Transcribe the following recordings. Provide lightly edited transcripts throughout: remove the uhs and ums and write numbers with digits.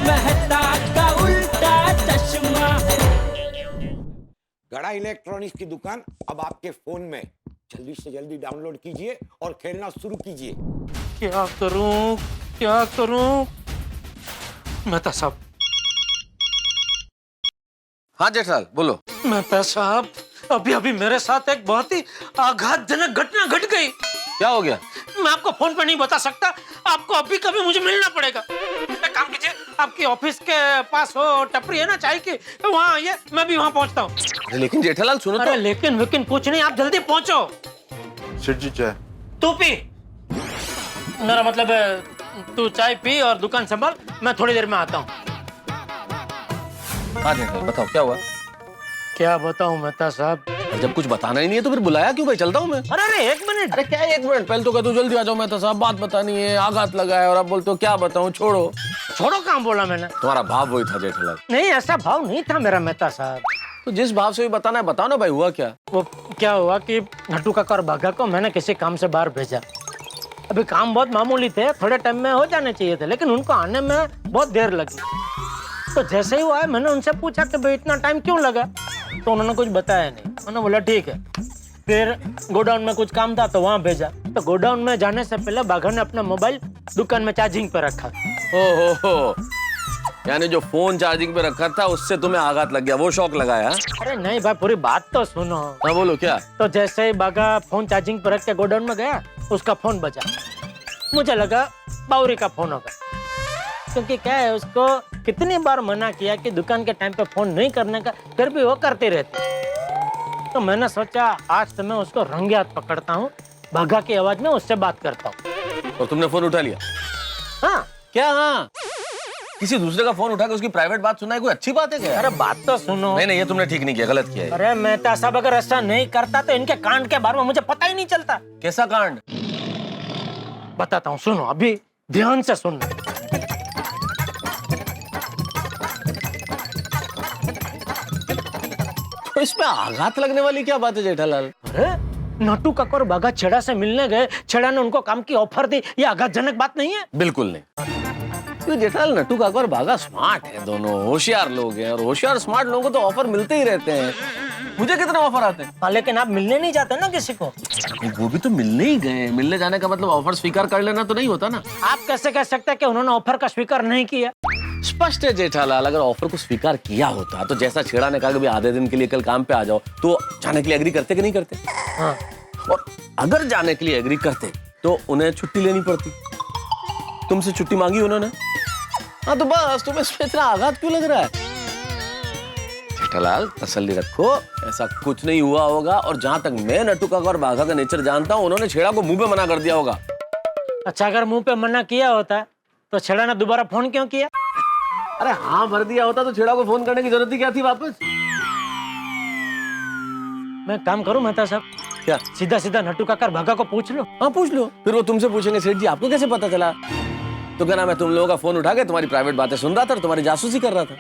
मेहता का उल्टा चश्मा। गड़ा इलेक्ट्रॉनिक्स की दुकान अब आपके फोन में। जल्दी से जल्दी डाउनलोड कीजिए और खेलना शुरू कीजिए। क्या करूं, क्या करूं? मेहता साहब। हाँ जेठालाल बोलो। मेहता साहब, अभी अभी मेरे साथ एक बहुत ही आघातजनक घटना घट गई। क्या हो गया? मैं आपको फोन पे नहीं बता सकता, आपको अभी कभी मुझे मिलना पड़ेगा। एक काम कीजिए, आपकी ऑफिस के पास वो टपरी है ना चाय की, वहाँ आइए, मैं भी वहाँ पहुँचता हूँ। लेकिन जेठालाल सुनो अरे तो। लेकिन वेकिन कुछ नहीं, आप जल्दी पहुँचो। सेठ जी चाय। तू पी, मेरा मतलब है तू चाय पी और दुकान संभाल, मैं थोड़ी देर में आता हूँ। हाँ जेठालाल बताओ क्या हुआ? क्या बताऊँ मेहता साहब? जब कुछ बताना ही नहीं है तो फिर बुलाया क्यों भाई? चलता हूँ मैं। अरे एक मिनट। अरे क्या 1 मिनट? पहले तो कह तू जल्दी आ जाओ मेहता साहब, बात बतानी है, आघात लगा है और अब बोलते हो क्या बताऊँ? छोड़ो। छोड़ो काम बोला मैंने? तुम्हारा भाव वही था जेठालाल। नहीं ऐसा भाव नहीं था मेरा मेहता साहब। तो जिस भाव से भी बताना है बताओ ना भाई, हुआ क्या? वो क्या हुआ कि नट्टू काका और बाघा को मैंने किसी काम से बाहर भेजा। अभी काम बहुत मामूली थे, थोड़े टाइम में हो जाने चाहिए थे, लेकिन उनको आने में बहुत देर लगी। तो जैसे ही वो आए मैंने उनसे पूछा कि भाई इतना टाइम क्यों लगा, तो उन्होंने कुछ बताया नहीं। मैंने बोला ठीक है। फिर गोडाउन में कुछ काम था तो वहाँ भेजा। तो गोडाउन में जाने से पहले बाघा ने अपना मोबाइल दुकान में चार्जिंग पे रखा। हो यानी जो फोन चार्जिंग पे रखा था उससे तुम्हें आघात लग गया, वो शौक लगाया? अरे नहीं भाई, पूरी बात तो सुनो। हाँ बोलो क्या? तो जैसे ही बाघा फोन चार्जिंग पर रख के गोडाउन में गया, उसका फोन बजा। मुझे लगा बाउरी का फोन होगा, क्योंकि क्या है उसको कितनी बार मना किया कि दुकान के टाइम पे फोन नहीं करने का, फिर भी वो करती रहती। तो मैंने सोचा आज तो मैं उसको रंगे हाथ पकड़ता हूँ, बाघा की आवाज में उससे बात करता हूँ। और तुमने फोन उठा लिया? हाँ। क्या हाँ? किसी दूसरे का फोन उठा के उसकी प्राइवेट बात सुनना है कोई अच्छी बात है क्या? अरे बात तो सुनो। नहीं ये तुमने ठीक नहीं किया, गलत किया है। अरे मेहता साहब, अगर ऐसा नहीं करता तो इनके कांड के बारे में मुझे पता ही नहीं चलता। कैसा कांड? बताता हूँ, सुनो, अभी ध्यान से सुनना। तो इसमें आघात लगने वाली क्या बात है जेठालाल? अरे नट्टू काका और बाघा छेड़ा से मिलने गए, छेड़ा ने उनको काम की ऑफर दी, ये आघातजनक बात नहीं है? बिल्कुल नहीं। तो जेठालाल नट्टू काका और बाघा स्मार्ट है, दोनों होशियार लोग हैं, और होशियार स्मार्ट लोगों को तो ऑफर मिलते ही रहते हैं। मुझे कितने ऑफर आते हैं? हाँ, लेकिन आप मिलने नहीं जाते ना किसी को। वो भी तो मिलने ही गए। मिलने जाने का मतलब ऑफर स्वीकार कर लेना तो नहीं होता ना। आप कैसे कह सकते हैं कि उन्होंने ऑफर का स्वीकार नहीं किया? स्पष्ट है जेठालाल, अगर ऑफर को स्वीकार किया होता तो जैसा छेड़ा ने कहा कि आधे दिन के लिए कल काम पे आ जाओ, तो जाने के लिए एग्री करते कि नहीं करते? हाँ। और अगर जाने के लिए एग्री करते तो उन्हें छुट्टी लेनी पड़ती। तुमसे छुट्टी मांगी उन्होंने। हाँ तो बस तुम्हें इसमें इतना आघात क्यों लग रहा है? जेठालाल तसल्ली रखो, ऐसा कुछ नहीं हुआ होगा। और जहां तक मैं नट्टू काका और बाघा का नेचर जानता हूँ, उन्होंने छेड़ा को मुंह पे मना कर दिया होगा। अच्छा, अगर मुंह पे मना किया होता तो छेड़ा ने दोबारा फोन क्यों किया? अरे हाँ भर दिया होता तो छेड़ा को फोन करने की जरूरत ही क्या थी वापस? मैं काम करूं मेहता साहब, क्या? सीधा सीधा नट्टू काका और बाघा को पूछ लो। हाँ पूछ लो। फिर वो तुमसे पूछेंगे सेठ जी आपको कैसे पता चला? तो क्या नाम है, तुम लोगों का फोन उठा के तुम्हारी प्राइवेट बातें सुन रहा था और तुम्हारी जासूसी कर रहा था।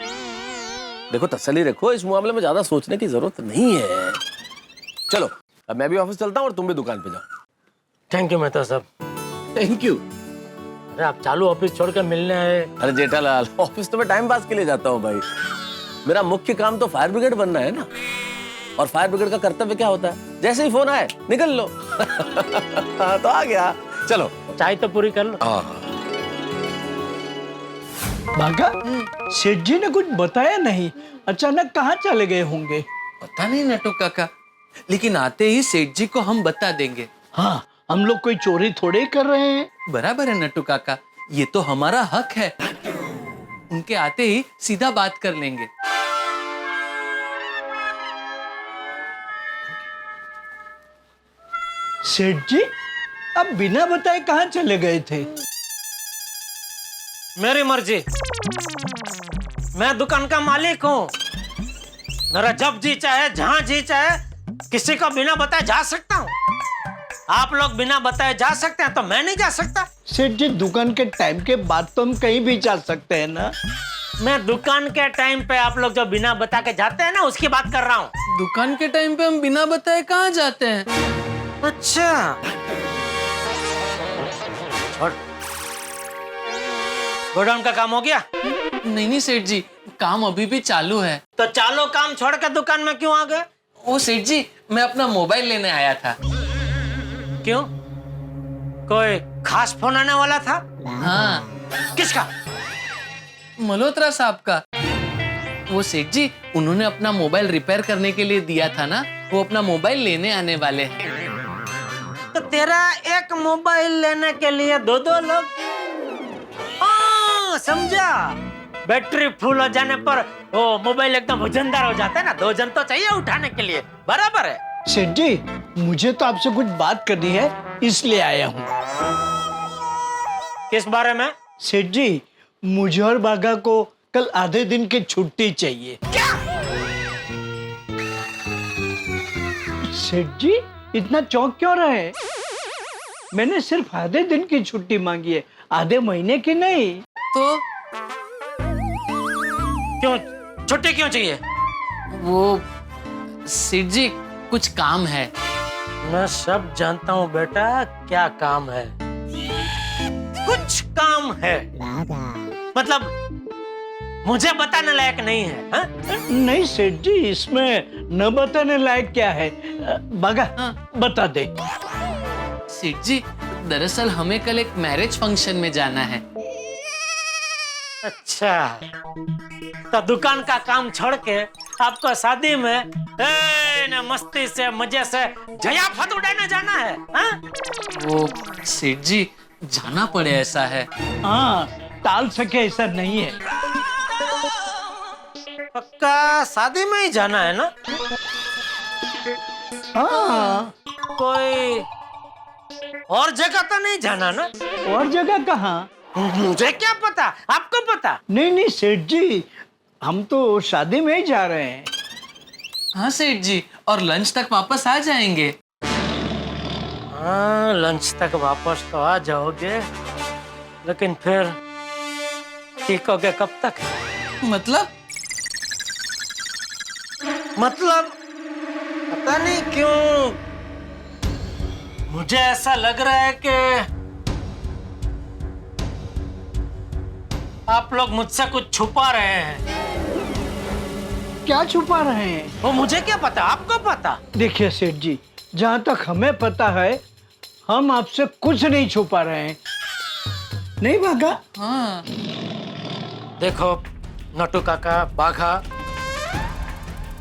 देखो तसल्ली रखो, इस मामले में ज्यादा सोचने की जरूरत नहीं है। चलो अब मैं भी ऑफिस चलता हूँ और तुम भी दुकान पे जाओ। थैंक यू मेहता साहब। Thank you. अरे आप चालू ऑफिस छोड़ के मिलने आए। अरे जेठालाल, ऑफिस तो मैं टाइम पास के लिए जाता हूँ भाई। मेरा मुख्य काम तो फायर ब्रिगेड बनना है ना। और फायर ब्रिगेड का कर्तव्य क्या होता है? जैसे ही फोन आए निकल लो। हाँ तो आ गया। चलो चाय तो पूरी कर लो। बाघा, सेठ जी ने कुछ बताया नहीं, अचानक कहाँ चले गए होंगे? पता नहीं नट्टू काका, लेकिन आते ही सेठ जी को हम बता देंगे। हाँ, हम लोग कोई चोरी थोड़े ही कर रहे हैं। बराबर है नट्टू काका, ये तो हमारा हक है। उनके आते ही सीधा बात कर लेंगे। सेठ जी, अब बिना बताए कहाँ चले गए थे? मेरी मर्जी, मैं दुकान का मालिक हूँ। मेरा जब जी चाहे जहां जी चाहे किसी को बिना बताए जा सकता हूँ। आप लोग बिना बताए जा सकते हैं तो मैं नहीं जा सकता? सेठ जी, दुकान के टाइम के बाद तो हम कहीं भी जा सकते हैं ना। मैं दुकान के टाइम पे आप लोग जो बिना बता के जाते हैं ना, उसकी बात कर रहा हूँ। दुकान के टाइम पे हम बिना बताए कहाँ जाते हैं? अच्छा, गोडाउन का काम हो गया? नहीं सेठ जी, काम अभी भी चालू है। तो चालो काम छोड़ के दुकान में क्यों आ गए? ओ सेठ जी, मैं अपना मोबाइल लेने आया था। क्यों? कोई खास फोन आने वाला था? हाँ, किसका? मल्होत्रा साहब का। वो सेठ जी, उन्होंने अपना मोबाइल रिपेयर करने के लिए दिया था ना, वो अपना मोबाइल लेने आने वाले हैं। तो तेरा एक मोबाइल लेने के लिए दो दो लोग? हाँ, समझा। बैटरी फुल हो जाने पर वो मोबाइल एकदम वजनदार हो जाता है ना, दो जन तो चाहिए उठाने के लिए। बराबर है। सेठ जी, मुझे तो आपसे कुछ बात करनी है, इसलिए आया हूँ। किस बारे में? सेठ जी, मुझे और बागा को कल आधे दिन की छुट्टी चाहिए। क्या? सेठ जी, इतना चौंक क्यों रहे? मैंने सिर्फ आधे दिन की छुट्टी मांगी है, आधे महीने की नहीं। तो क्यों छुट्टी क्यों चाहिए? वो सेठ जी, कुछ काम है। मैं सब जानता हूँ बेटा, क्या काम है। कुछ काम है मतलब मुझे बताने लायक नहीं है? हा? नहीं सेठ जी, इसमें न बताने लायक क्या है? बागा, हाँ। बता दे। सेठ जी, दरअसल हमें कल एक मैरिज फंक्शन में जाना है। अच्छा, तो दुकान का काम छोड़ के आपको शादी में मस्ती से मजे से जयाफत उड़ाने जाना है? हा? वो सेठ जी, जाना पड़े ऐसा है। हाँ, टाल सके ऐसा नहीं है। पक्का शादी में ही जाना है ना? हाँ, कोई और जगह तो नहीं जाना ना? और जगह कहाँ? मुझे क्या पता, आपको पता? नहीं नहीं सेठ जी, हम तो शादी में ही जा रहे हैं। हाँ सेठ जी, और लंच तक वापस आ जाएंगे। हाँ, लंच तक वापस तो आ जाओगे, लेकिन फिर टिकोगे कब तक? मतलब पता नहीं क्यों मुझे ऐसा लग रहा है कि आप लोग मुझसे कुछ छुपा रहे हैं। क्या छुपा रहे हैं? वो मुझे क्या पता, आपको पता? देखिए सेठ जी, जहाँ तक हमें पता है, हम आपसे कुछ नहीं छुपा रहे हैं। नहीं बागा? हाँ, देखो नटू काका, बाघा,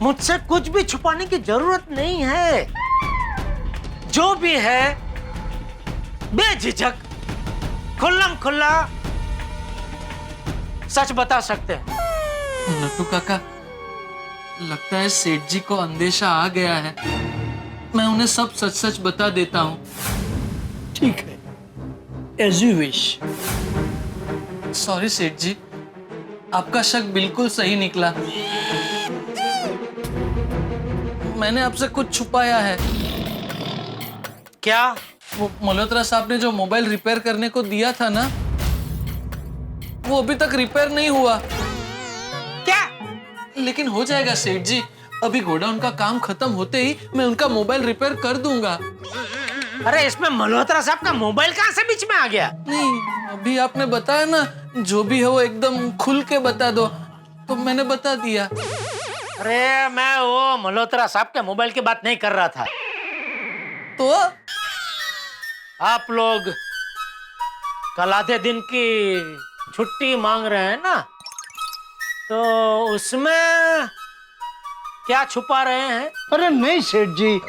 मुझसे कुछ भी छुपाने की जरूरत नहीं है। जो भी है बेझिझक खुल्लम खुल्ला सच बता सकते हैं। नट्टू काका, लगता है सेठ जी को अंदेशा आ गया है। मैं उन्हें सब सच सच बता देता हूँ। ठीक है, एज यू विश। सॉरी सेठ जी, आपका शक बिल्कुल सही निकला। मैंने आपसे कुछ छुपाया है। क्या? वो मल्होत्रा साहब ने जो मोबाइल रिपेयर करने को दिया था ना, वो अभी तक रिपेयर नहीं हुआ। क्या? लेकिन हो जाएगा सेठ जी, अभी गोडाउन का काम खत्म होते ही मैं उनका मोबाइल रिपेयर कर दूंगा। अरे इसमें मल्होत्रा साहब का मोबाइल कहाँ से बीच में आ गया? नहीं, अभी आपने बताया ना, जो भी है वो एकदम खुल के बता दो, तो मैंने बता दिया। अरे मैं वो मल्होत्रा साहब के मोबाइल की बात नहीं कर रहा था। तो आप लोग कल आधे दिन की छुट्टी मांग रहे हैं ना, तो उसमें क्या छुपा रहे हैं? अरे नहीं सेठ जी,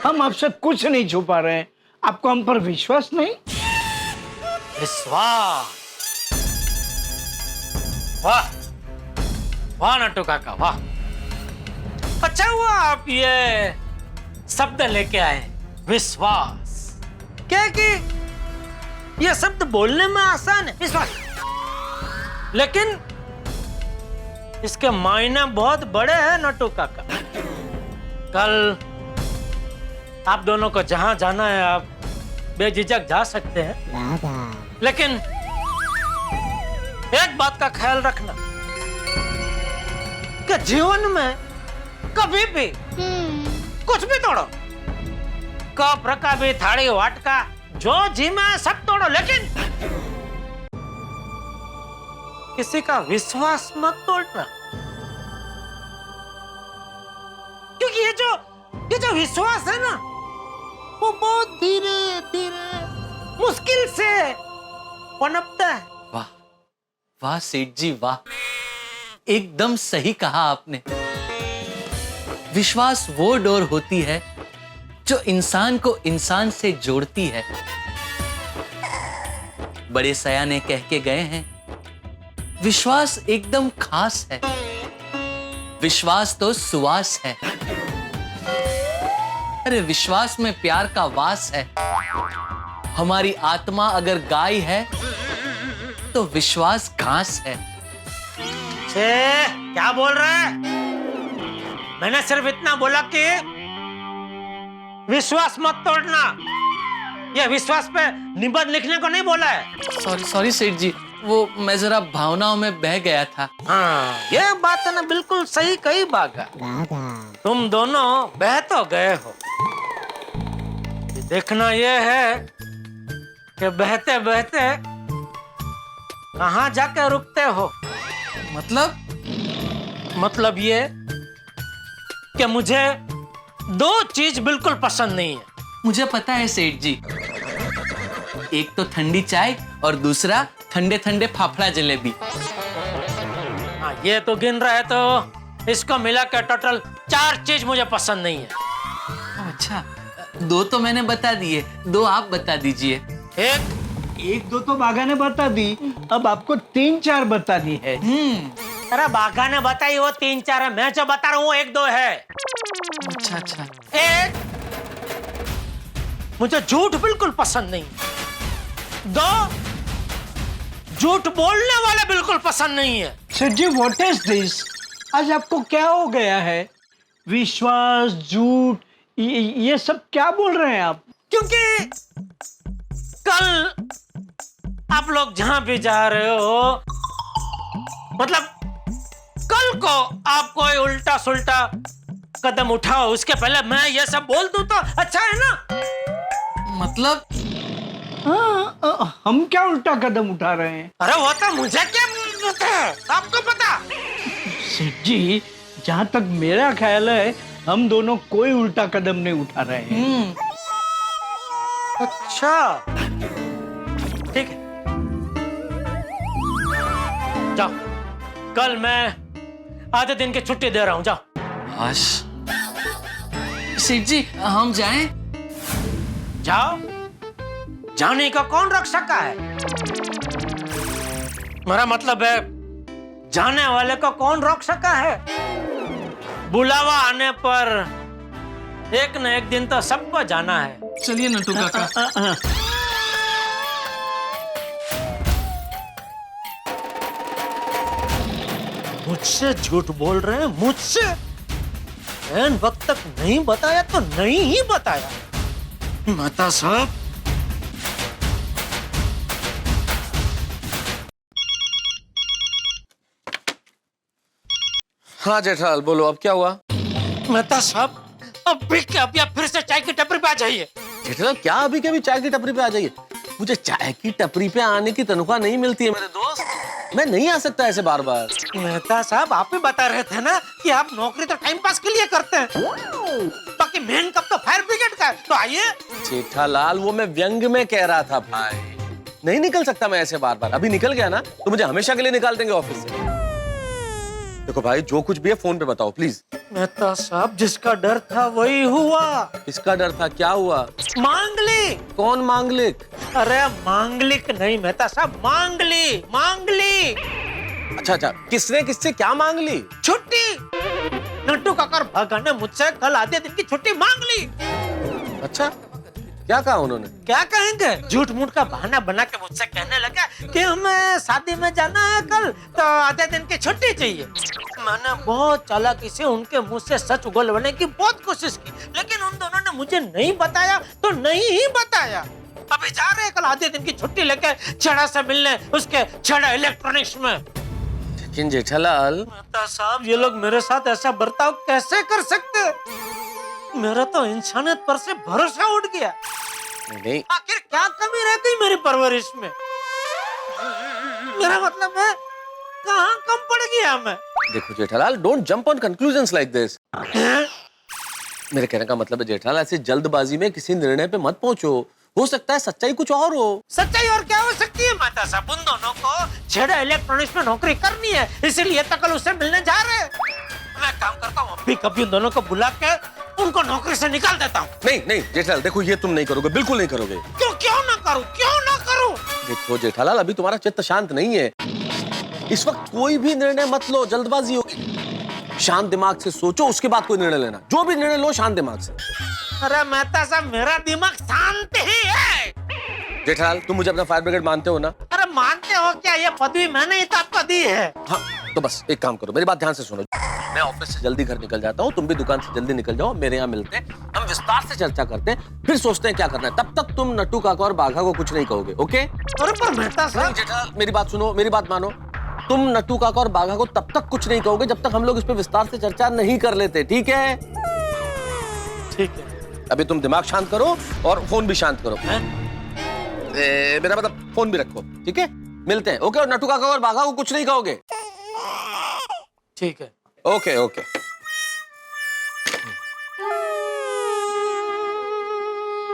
हम आपसे कुछ नहीं छुपा रहे हैं। आपको हम पर विश्वास नहीं? विश्वास? वाह वाह नट्टू काका, वाह। अच्छा हुआ आप ये शब्द लेके आए, विश्वास। क्या कि ये शब्द बोलने में आसान है, विश्वास, लेकिन इसके मायने बहुत बड़े हैं नट्टू काका। कल आप दोनों को जहां जाना है आप बेझिझक जा सकते हैं, लेकिन एक बात का ख्याल रखना कि जीवन में कभी भी कुछ भी तोड़ो, कप रकाबी थाली वाटका जो जी में सब तोड़ो, लेकिन किसी का विश्वास मत तोड़ना, क्योंकि ये जो विश्वास है ना, वो बहुत धीरे धीरे मुश्किल से पनपता है। वाह वाह सेठ जी वाह, एकदम सही कहा आपने। विश्वास वो डोर होती है जो इंसान को इंसान से जोड़ती है। बड़े सयाने कह के गए हैं, विश्वास एकदम खास है, विश्वास तो सुवास है। अरे विश्वास में प्यार का वास है। हमारी आत्मा अगर गाय है तो विश्वास घास है। छे, क्या बोल रहा है? मैंने सिर्फ इतना बोला कि विश्वास मत तोड़ना। यह विश्वास पे निबंध लिखने को नहीं बोला है। सॉरी सॉरी सेठ जी, वो मैं जरा भावनाओं में बह गया था। हाँ, ये बात है ना, बिल्कुल सही कही बागा। तुम दोनों बह तो गए हो, देखना ये है कि बहते बहते कहाँ जाके रुकते हो। मतलब ये कि मुझे दो चीज बिल्कुल पसंद नहीं है। मुझे पता है सेठ जी, एक तो ठंडी चाय और दूसरा ठंडे ठंडे फाफड़ा जलेबी। हाँ, ये तो गिन रहा है तो इसको मिला के टोटल 4 चीज मुझे पसंद नहीं है। अच्छा, 2 तो मैंने बता दिए, 2 आप बता दीजिए। एक दो तो बागा ने बता दी, अब आपको 3-4 बतानी है। अरे बाघा ने बताई वो 3-4 है, मैं जो बता रहा हूँ 1-2 है। अच्छा अच्छा, एक, मुझे झूठ बिल्कुल पसंद नहीं। 2, झूठ बोलने वाले बिल्कुल पसंद नहीं है। Sir ji, what is this? आज आपको क्या हो गया है? विश्वास, झूठ, ये सब क्या बोल रहे हैं आप? क्योंकि कल आप लोग जहां भी जा रहे हो, मतलब कल को आप कोई उल्टा सुल्टा कदम उठाओ, उसके पहले मैं ये सब बोल दूं तो अच्छा है ना? मतलब हम क्या उल्टा कदम उठा रहे हैं? अरे वो तो मुझे क्या पता है, आपको पता? सेठ जी, जहां तक मेरा ख्याल है, हम दोनों कोई उल्टा कदम नहीं उठा रहे हैं। अच्छा, ठीक है, जाओ, कल मैं आधे दिन की छुट्टी दे रहा हूं, जाओ। आश, सेठ जी हम जाएं? जाओ, जाने का कौन रख सका है? मेरा मतलब है, जाने वाले को कौन रोक सका है? बुलावा आने पर एक न एक दिन तो सबको जाना है। चलिए नटू काका। मुझसे झूठ बोल रहे हैं, मुझसे? एन वक्त तक नहीं बताया तो नहीं ही बताया। माता साहब, हाँ जेठालाल, बोलो अब क्या हुआ? मेहता साहब, अभी के अभी आप फिर से चाय की टपरी पे आ जाइए। जेठालाल, क्या अभी के अभी चाय की टपरी पे आ जाइए? मुझे चाय की टपरी पे आने की तनख्वाह नहीं मिलती है मेरे दोस्त, मैं नहीं आ सकता ऐसे बार बार। मेहता साहब, आप ही बता रहे थे ना कि आप नौकरी तो टाइम पास के लिए करते हैं, बाकी मेन कब तो फायर ब्रिगेड का है, तो आइए। जेठालाल, वो मैं व्यंग में कह रहा था भाई, नहीं निकल सकता मैं ऐसे बार बार। अभी निकल गया ना तो मुझे हमेशा के लिए निकाल देंगे ऑफिस से। देखो भाई, जो कुछ भी है फोन पे बताओ प्लीज। मेहता साहब, जिसका डर था वही हुआ। किसका डर था? क्या हुआ? मांगलिक। कौन मांगलिक? अरे मांगलिक नहीं मेहता साहब, मांगली मांगली। अच्छा अच्छा, किसने किससे क्या मांग ली? छुट्टी। नट्टू काकर भागा ने मुझसे कल आधे दिन की छुट्टी मांग ली। अच्छा, क्या कहा उन्होंने? क्या कहेंगे, झूठ मूठ का बहाना बना के मुझसे कहने लगा कि हमें शादी में जाना है कल, तो आधे दिन की छुट्टी चाहिए। मैंने बहुत चालाकी से उनके मुंह से सच उगलवाने की बहुत कोशिश की, लेकिन उन दोनों ने मुझे नहीं बताया तो नहीं ही बताया। अभी जा रहे हैं कल आधे दिन की छुट्टी लेके छड़ा से मिलने, उसके छड़ा इलेक्ट्रॉनिक्स में। लेकिन जेठालाल, मेहता साहब, ये लोग मेरे साथ ऐसा बर्ताव कैसे कर सकते? मेरा तो इंसानियत पर से भरोसा उठ गया। नहीं, आखिर क्या कमी रह गई मेरी परवरिश में? मेरा मतलब है पड़ गया मैं। देखो Jethalal, don't jump on conclusions like this. मेरे कहने का मतलब है जेठालाल, ऐसे जल्दबाजी में किसी निर्णय पे मत पहुंचो। हो सकता है सच्चाई कुछ और हो। सच्चाई और क्या हो सकती है माता साहब? उन दोनों को छेड़ा इलेक्ट्रॉनिक्स में नौकरी करनी है, इसीलिए तो कल उससे मिलने जा रहे हैं। मैं काम करता हूँ, अभी कभी उन दोनों को बुला के उनको नौकरी से निकाल देता हूँ। नहीं नहीं जेठालाल, देखो ये तुम नहीं करोगे, बिल्कुल नहीं करोगे। क्यों ना करूँ, क्यों ना करूँ? देखो जेठालाल, अभी तुम्हारा चित्त शांत नहीं है। इस वक्त कोई भी निर्णय मत लो, जल्दबाजी होगी। शांत दिमाग से सोचो, उसके बाद कोई निर्णय लेना। जो भी निर्णय लो शांत दिमाग से। अरे मेहता साहब, मेरा दिमाग शांत ही है। जेठालाल, तुम मुझे अपना फायर ब्रिगेड मानते हो ना? अरे मानते हो क्या? ये पदवी मैंने ही तो आपको दी है। हाँ, तो बस एक काम करो, मेरी बात ध्यान से सुनो। मैं ऑफिस से जल्दी घर निकल जाता हूँ, तुम भी दुकान से जल्दी निकल जाओ, मेरे यहाँ मिलते हैं, हम विस्तार से चर्चा करते हैं, फिर सोचते हैं क्या करना है। तब तक तुम नट्टू काका और बाघा को कुछ नहीं कहोगे, ओके? अरे पर मेहता साहब, जेठालाल मेरी बात सुनो, मेरी बात मानो। तुम नट्टू काका और बाघा को तब तक कुछ नहीं कहोगे जब तक हम लोग इस पे विस्तार से चर्चा नहीं कर लेते, ठीक है? ठीक है। अभी तुम दिमाग शांत करो और फोन भी शांत करो। मेरा मतलब फोन भी रखो, ठीक है? मिलते हैं, ओके? और नट्टू काका और बाघा को कुछ नहीं कहोगे? ठीक है। Okay okay.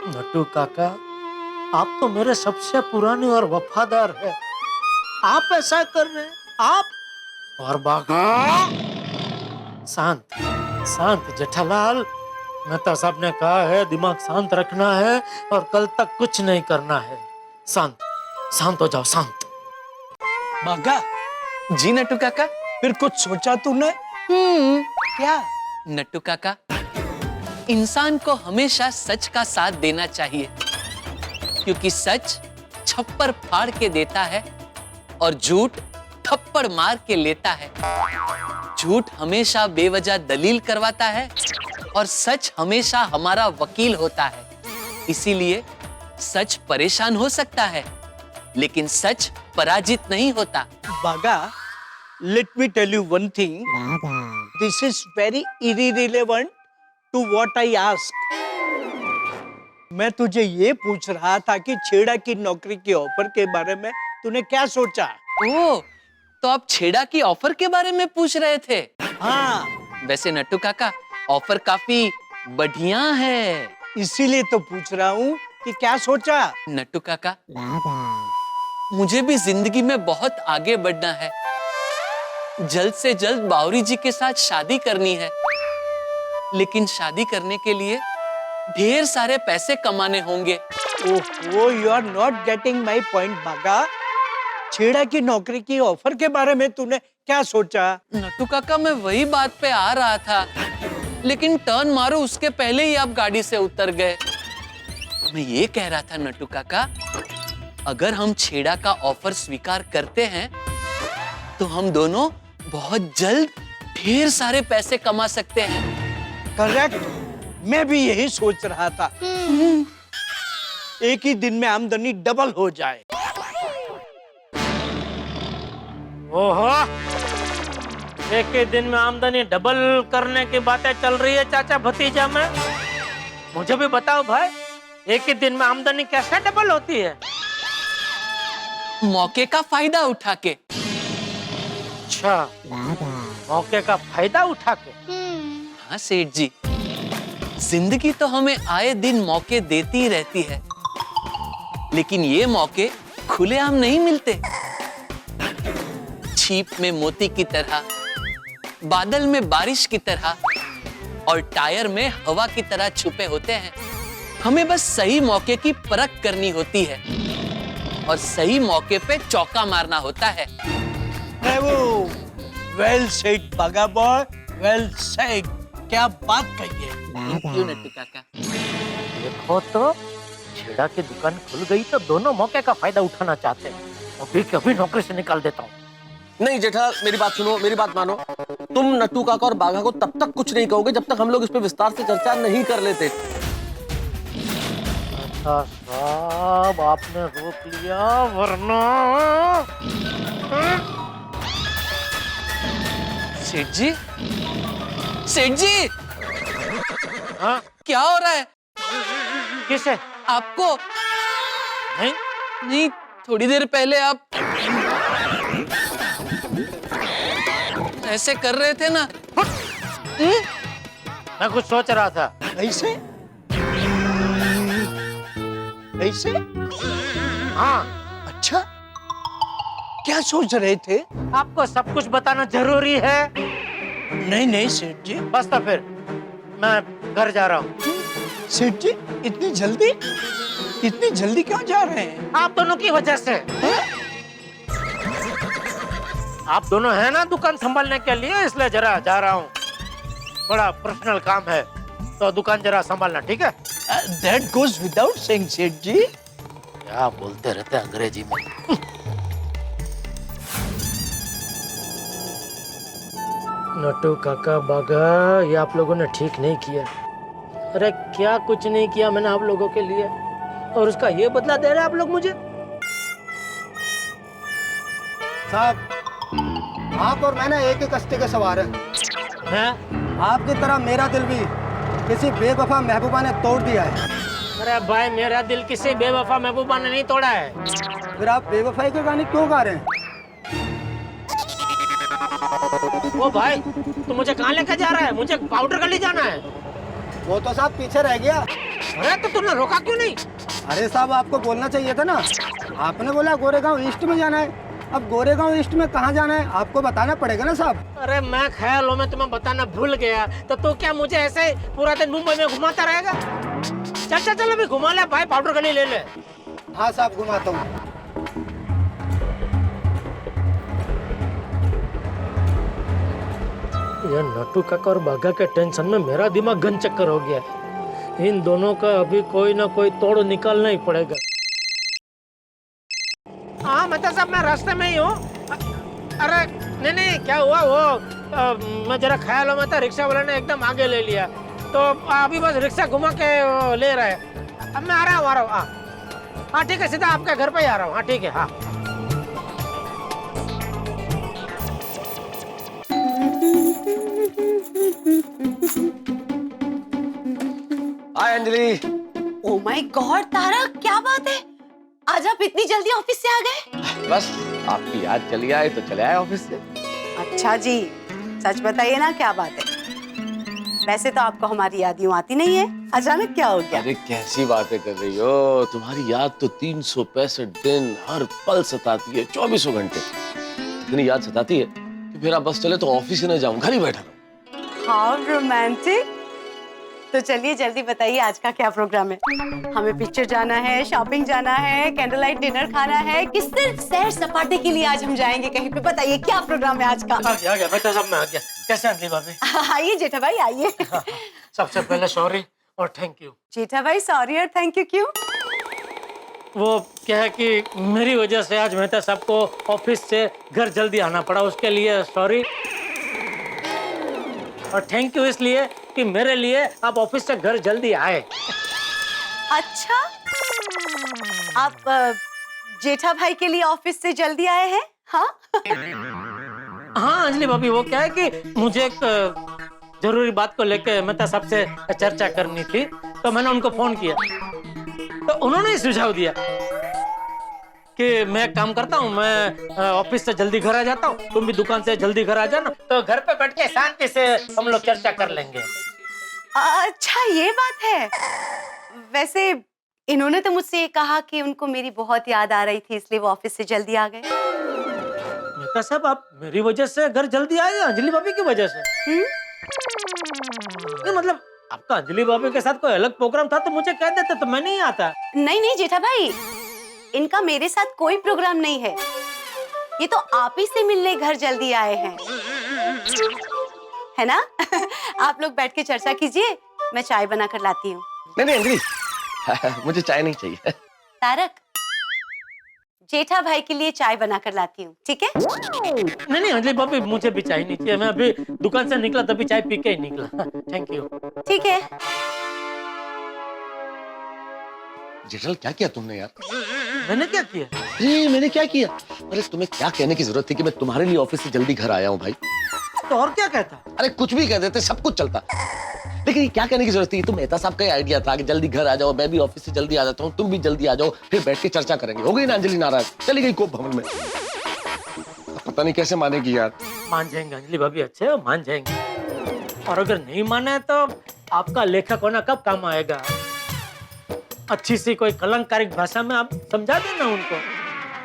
नट्टू काका, आप तो मेरे सबसे पुराने और वफादार हैं। आप ऐसा कर रहे हैं, आप और बाघा। शांत शांत जेठालाल, मेहता साहब ने कहा है दिमाग शांत रखना है और कल तक कुछ नहीं करना है। शांत शांत हो जाओ, शांत। बाघा, जी नट्टू काका। फिर कुछ सोचा तूने? क्या? नट्टू काका, इंसान को हमेशा सच का साथ देना चाहिए, क्योंकि सच छप्पर फाड़ के देता है और झूठ थप्पड़ मार के लेता है। झूठ हमेशा बेवजह दलील करवाता है और सच हमेशा हमारा वकील होता है। इसीलिए सच परेशान हो सकता है, लेकिन सच पराजित नहीं होता। बाघा, let me tell you one thing. This is very irrelevant to what I ask. मैं तुझे ये पूछ रहा था कि छेड़ा की नौकरी के ऑफर के बारे में तूने क्या सोचा? ओह, तो आप छेड़ा की ऑफर के बारे में पूछ रहे थे? हाँ, वैसे नट्टू काका, ऑफर काफी बढ़िया है। इसीलिए तो पूछ रहा हूँ कि क्या सोचा? नट्टू काका, मुझे भी जिंदगी में बहुत आगे बढ़ना है। जल्द से जल्द बावरी जी के साथ शादी करनी है, लेकिन शादी करने के लिए ढेर सारे पैसे कमाने होंगे। ओह, you are not getting my point, बाघा। छेड़ा की नौकरी की ऑफर के बारे में तूने क्या सोचा? नट्टू काका, मैं वही बात पे आ रहा था, लेकिन टर्न मारो उसके पहले ही आप गाड़ी से उतर गए। मैं ये कह रहा था नट्टू काका, अगर हम छेड़ा का ऑफर स्वीकार करते हैं तो हम दोनों बहुत जल्द ढेर सारे पैसे कमा सकते हैं। करेक्ट, मैं भी यही सोच रहा था। एक ही दिन में आमदनी डबल हो जाए। ओहो, एक ही दिन में आमदनी डबल करने की बातें चल रही है चाचा भतीजा में। मुझे भी बताओ भाई, एक ही दिन में आमदनी कैसे डबल होती है? मौके का फायदा उठा के। अच्छा, मौके का फायदा उठा के? हाँ सेठ जी, जिंदगी तो हमें आए दिन मौके देती ही रहती है, लेकिन ये मौके खुलेआम नहीं मिलते। छीप में मोती की तरह, बादल में बारिश की तरह और टायर में हवा की तरह छुपे होते हैं। हमें बस सही मौके की परख करनी होती है और सही मौके पे चौका मारना होता है। वेल सेड बाघा बॉय, वेल सेड। क्या बात कही है। थैंक यू नट्टू काका। देखो तो, छेड़ा की दुकान खुल गई तो दोनों मौके का फायदा उठाना चाहते हैं। अभी कभी नौकरी से निकाल देता हूँ। नहीं जेठा, मेरी बात सुनो, मेरी बात मानो। तुम नट्टू काका और बाघा को तब तक कुछ नहीं कहोगे जब तक हम लोग इस पे विस्तार से चर्चा नहीं कर लेते। अच्छा साहब, आपने रोक लिया, वरना सेठ जी, सेठ जी, हाँ? क्या हो रहा है किसे? आपको? नहीं, नहीं, थोड़ी देर पहले आप ऐसे कर रहे थे ना। मैं कुछ सोच रहा था। ऐसे ऐसे? हाँ, अच्छा, क्या सोच रहे थे? आपको सब कुछ बताना जरूरी है। नहीं नहीं सेठ जी। बस तो फिर मैं घर जा रहा हूँ। सेठ जी, इतनी जल्दी? इतनी जल्दी क्यों जा रहे हैं? आप दोनों की वजह से। आप दोनों हैं ना दुकान संभालने के लिए, इसलिए जरा जा रहा हूँ। बड़ा पर्सनल काम है, तो दुकान जरा संभालना, ठीक है? That goes without saying, सेठ जी। क्या बोलते रहते हैं अंग्रेजी में। नटू काका बागा, ये आप लोगों ने ठीक नहीं किया। अरे क्या कुछ नहीं किया मैंने आप लोगों के लिए, और उसका ये बदला दे रहे हैं आप लोग मुझे। साहब, आप और मैंने एक ही कश्ती के सवार हैं। हैं? आपकी तरह मेरा दिल भी किसी बेवफा महबूबा ने तोड़ दिया है। अरे भाई, मेरा दिल किसी बेवफा महबूबा ने नहीं तोड़ा है। फिर आप बेवफाई के गाने क्यों गा रहे हैं? ओ भाई, तू मुझे कहाँ लेकर जा रहा है? मुझे पाउडर गली जाना है। वो तो साहब पीछे रह गया। अरे तो तुमने रोका क्यों नहीं? अरे साहब, आपको बोलना चाहिए था ना। आपने बोला गोरेगांव ईस्ट में जाना है। अब गोरेगांव ईस्ट में कहाँ जाना है आपको बताना पड़ेगा ना साहब। अरे मैं ख्यालों में तुम्हें बताना भूल गया, तो तू क्या मुझे ऐसे ही पूरा दिन मुंबई में घुमाता रहेगा? चल चल चल, अभी घुमा ले भाई, पाउडर गली ले ले। हाँ साहब, घुमाता हूँ। ये नटू काका और बागा के टेंशन में मेरा दिमाग गन चक्कर हो गया है। इन दोनों का अभी कोई ना कोई तोड़ निकालना ही पड़ेगा। हाँ मतलब साहब, मैं रास्ते में ही हूँ। अरे नहीं नहीं, क्या हुआ वो मैं जरा ख्यालों में था, रिक्शा वाले ने एकदम आगे ले लिया, तो अभी बस रिक्शा घुमा के ले रहा है। अब मैं आ रहा हूँ। हाँ ठीक है, सीधा आपके घर पे ही आ रहा हूँ। हाँ ठीक है। हाँ hi Anjali. Oh my God Tarak, क्या बात है? आज आप इतनी जल्दी ऑफिस से आ गए? बस आपकी याद चली आए तो चले आए ऑफिस से। अच्छा जी, सच बताइए ना, क्या बात है? वैसे तो आपको हमारी याद यूं आती नहीं है, अचानक क्या हो गया? अरे कैसी बातें कर रही हो, तुम्हारी याद तो 365 दिन हर पल सताती है, 24 घंटे। इतनी याद सताती है कि फिर आप बस चले तो ऑफिस ही न जाऊं, घर ही बैठा रहूं। How romantic. तो चलिए जल्दी बताइए, आज का क्या प्रोग्राम है? हमें पिक्चर जाना है, शॉपिंग जाना है, कैंडल लाइट डिनर खाना है, कि सिर्फ सैर सपाटे के लिए आज हम जाएंगे कहीं पे? बताइए क्या प्रोग्राम है आज का? आ गया बेटा, सब में आ गया। कैसे अंजलि भाभी? आइए जेठा भाई, आइए। सबसे पहले सॉरी और थैंक यू। जेठा भाई सॉरी और थैंक यू क्यों? वो क्या है कि मेरी वजह से आज मेहता साहब को ऑफिस से घर जल्दी आना पड़ा, उसके लिए सॉरी। और थैंक यू इसलिए कि मेरे लिए आप ऑफिस से घर जल्दी आए। अच्छा, आप जेठा भाई के लिए ऑफिस से जल्दी आए हैं? हाँ हाँ अंजलि भाभी, वो क्या है कि मुझे एक जरूरी बात को लेकर मेहता साहब से चर्चा करनी थी, तो मैंने उनको फोन किया, तो उन्होंने ही सुझाव दिया कि मैं एक काम करता हूँ, मैं ऑफिस से जल्दी घर आ जाता हूँ, तुम भी दुकान से जल्दी घर आ जाना, तो घर पे बैठ के शांति से हम लोग चर्चा कर लेंगे। अच्छा ये बात है। वैसे इन्होंने तो मुझसे ये कहा कि उनको मेरी बहुत याद आ रही थी, इसलिए वो ऑफिस से जल्दी आ गए। मेहता साहब, आप मेरी वजह से घर जल्दी आए या अंजलि भाभी की वजह से? नहीं मतलब आपका अंजलि भाभी के साथ कोई अलग प्रोग्राम था तो मुझे कह देते तो मैं नहीं आता। नहीं नहीं जेठा भाई, इनका मेरे साथ कोई प्रोग्राम नहीं है, ये तो आप ही से मिलने घर जल्दी आए हैं, है ना? आप लोग बैठ के चर्चा कीजिए, मैं चाय बना कर लाती हूँ। नहीं नहीं अंजलि, मुझे चाय नहीं चाहिए। तारक, जेठा भाई के लिए चाय बना कर लाती हूँ, ठीक है? नहीं नहीं अंजलि भाभी, मुझे भी चाय नहीं चाहिए, मैं अभी दुकान से निकला तभी चाय पी के ही निकला। Thank you. ठीक है। जेठल क्या किया तुमने यार? मैंने क्या किया? अरे मैंने क्या किया? अरे तुम्हें क्या कहने की जरूरत थी कि मैं तुम्हारे लिए ऑफिस से जल्दी घर आया हूँ भाई? तो और क्या कहता? अरे कुछ भी कह देते, सब कुछ चलता, लेकिन ये क्या कहने की जरूरत थी? तो मेहता साहब का ही आइडिया था कि जल्दी घर आ जाओ, मैं भी ऑफिस से जल्दी आ जाता हूँ, तुम भी जल्दी आ जाओ, फिर बैठ के चर्चा करेंगे। हो गई ना अंजलि नाराज? चली गई कोप भवन में। पता नहीं कैसे मानेगी यार। मान जाएंगे अंजलि भाभी, अच्छे हो, मान जाएंगे। और अगर नहीं माने तो आपका लेखक होना कब काम आएगा? अच्छी सी कोई कलंकारिक भाषा में आप समझा देना उनको।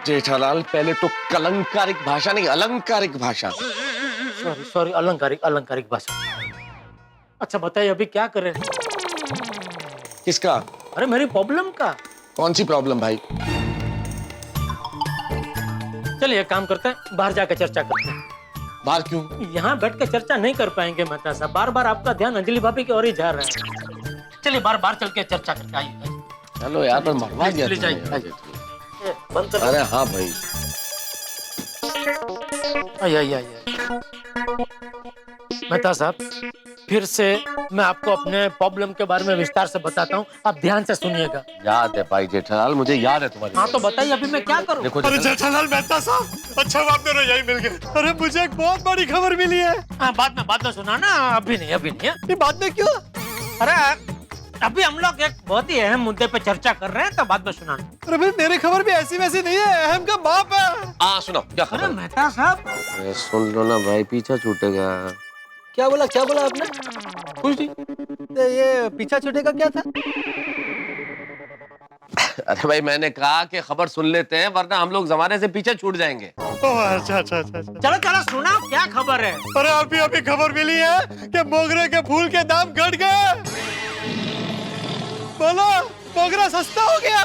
जेठालाल पहले तो कलंकारिक भाषा नहीं, अलंकारिक भाषा। सॉरी सॉरी, अलंकारिक भाषा। अच्छा बताइए अभी क्या करें? किसका? अरे मेरी प्रॉब्लम का। कौन सी प्रॉब्लम भाई? चलिए एक काम करते हैं, बाहर जाकर चर्चा करते हैं। बाहर क्यों? यहाँ बैठ के चर्चा नहीं कर पाएंगे मेहता साहब, बार बार आपका ध्यान अंजलि भाभी की ओर ही जा रहा है। चलिए बाहर चल के चर्चा करते, आइए। चलो यार, पर मरवा दिया ले तुमने जाइए, यार। बंद कर। अरे हाँ भाई। आइए। मेहता साहब, फिर से मैं आपको अपने प्रॉब्लम के बारे में विस्तार से बताता हूँ, आप ध्यान से सुनिएगा। याद है भाई जेठालाल, मुझे याद है तुम्हारी। हाँ तो बताइए अभी मैं क्या करूँ? देखो अरे जेठालाल मेहता साहब, अच्छा हुआ आप दोनों यही मिल गए। अरे मुझे एक बहुत बड़ी खबर मिली है। हाँ बाद में सुना ना, अभी नहीं। ये बाद में क्यों? अरे अभी हम लोग एक बहुत ही अहम मुद्दे पे चर्चा कर रहे हैं, तो बाद में सुनाना। अरे भाई मेरी खबर भी ऐसी वैसी नहीं है, अहम का बाप है। हाँ सुनो, क्या अरे खबर? मेहता साहब, अरे सुन लो ना भाई, पीछा छूटेगा। क्या बोला आपने? कुछ नहीं। तो ये पीछा छूटेगा क्या था? अरे भाई मैंने कहा कि खबर सुन लेते हैं, वरना हम लोग जमाने से पीछे छूट जाएंगे। अच्छा। चलो सुनाओ, क्या खबर है? अरे अभी खबर मिली है कि मोगरे के फूल के दाम घट गए। बोलो, मोगरा सस्ता हो गया।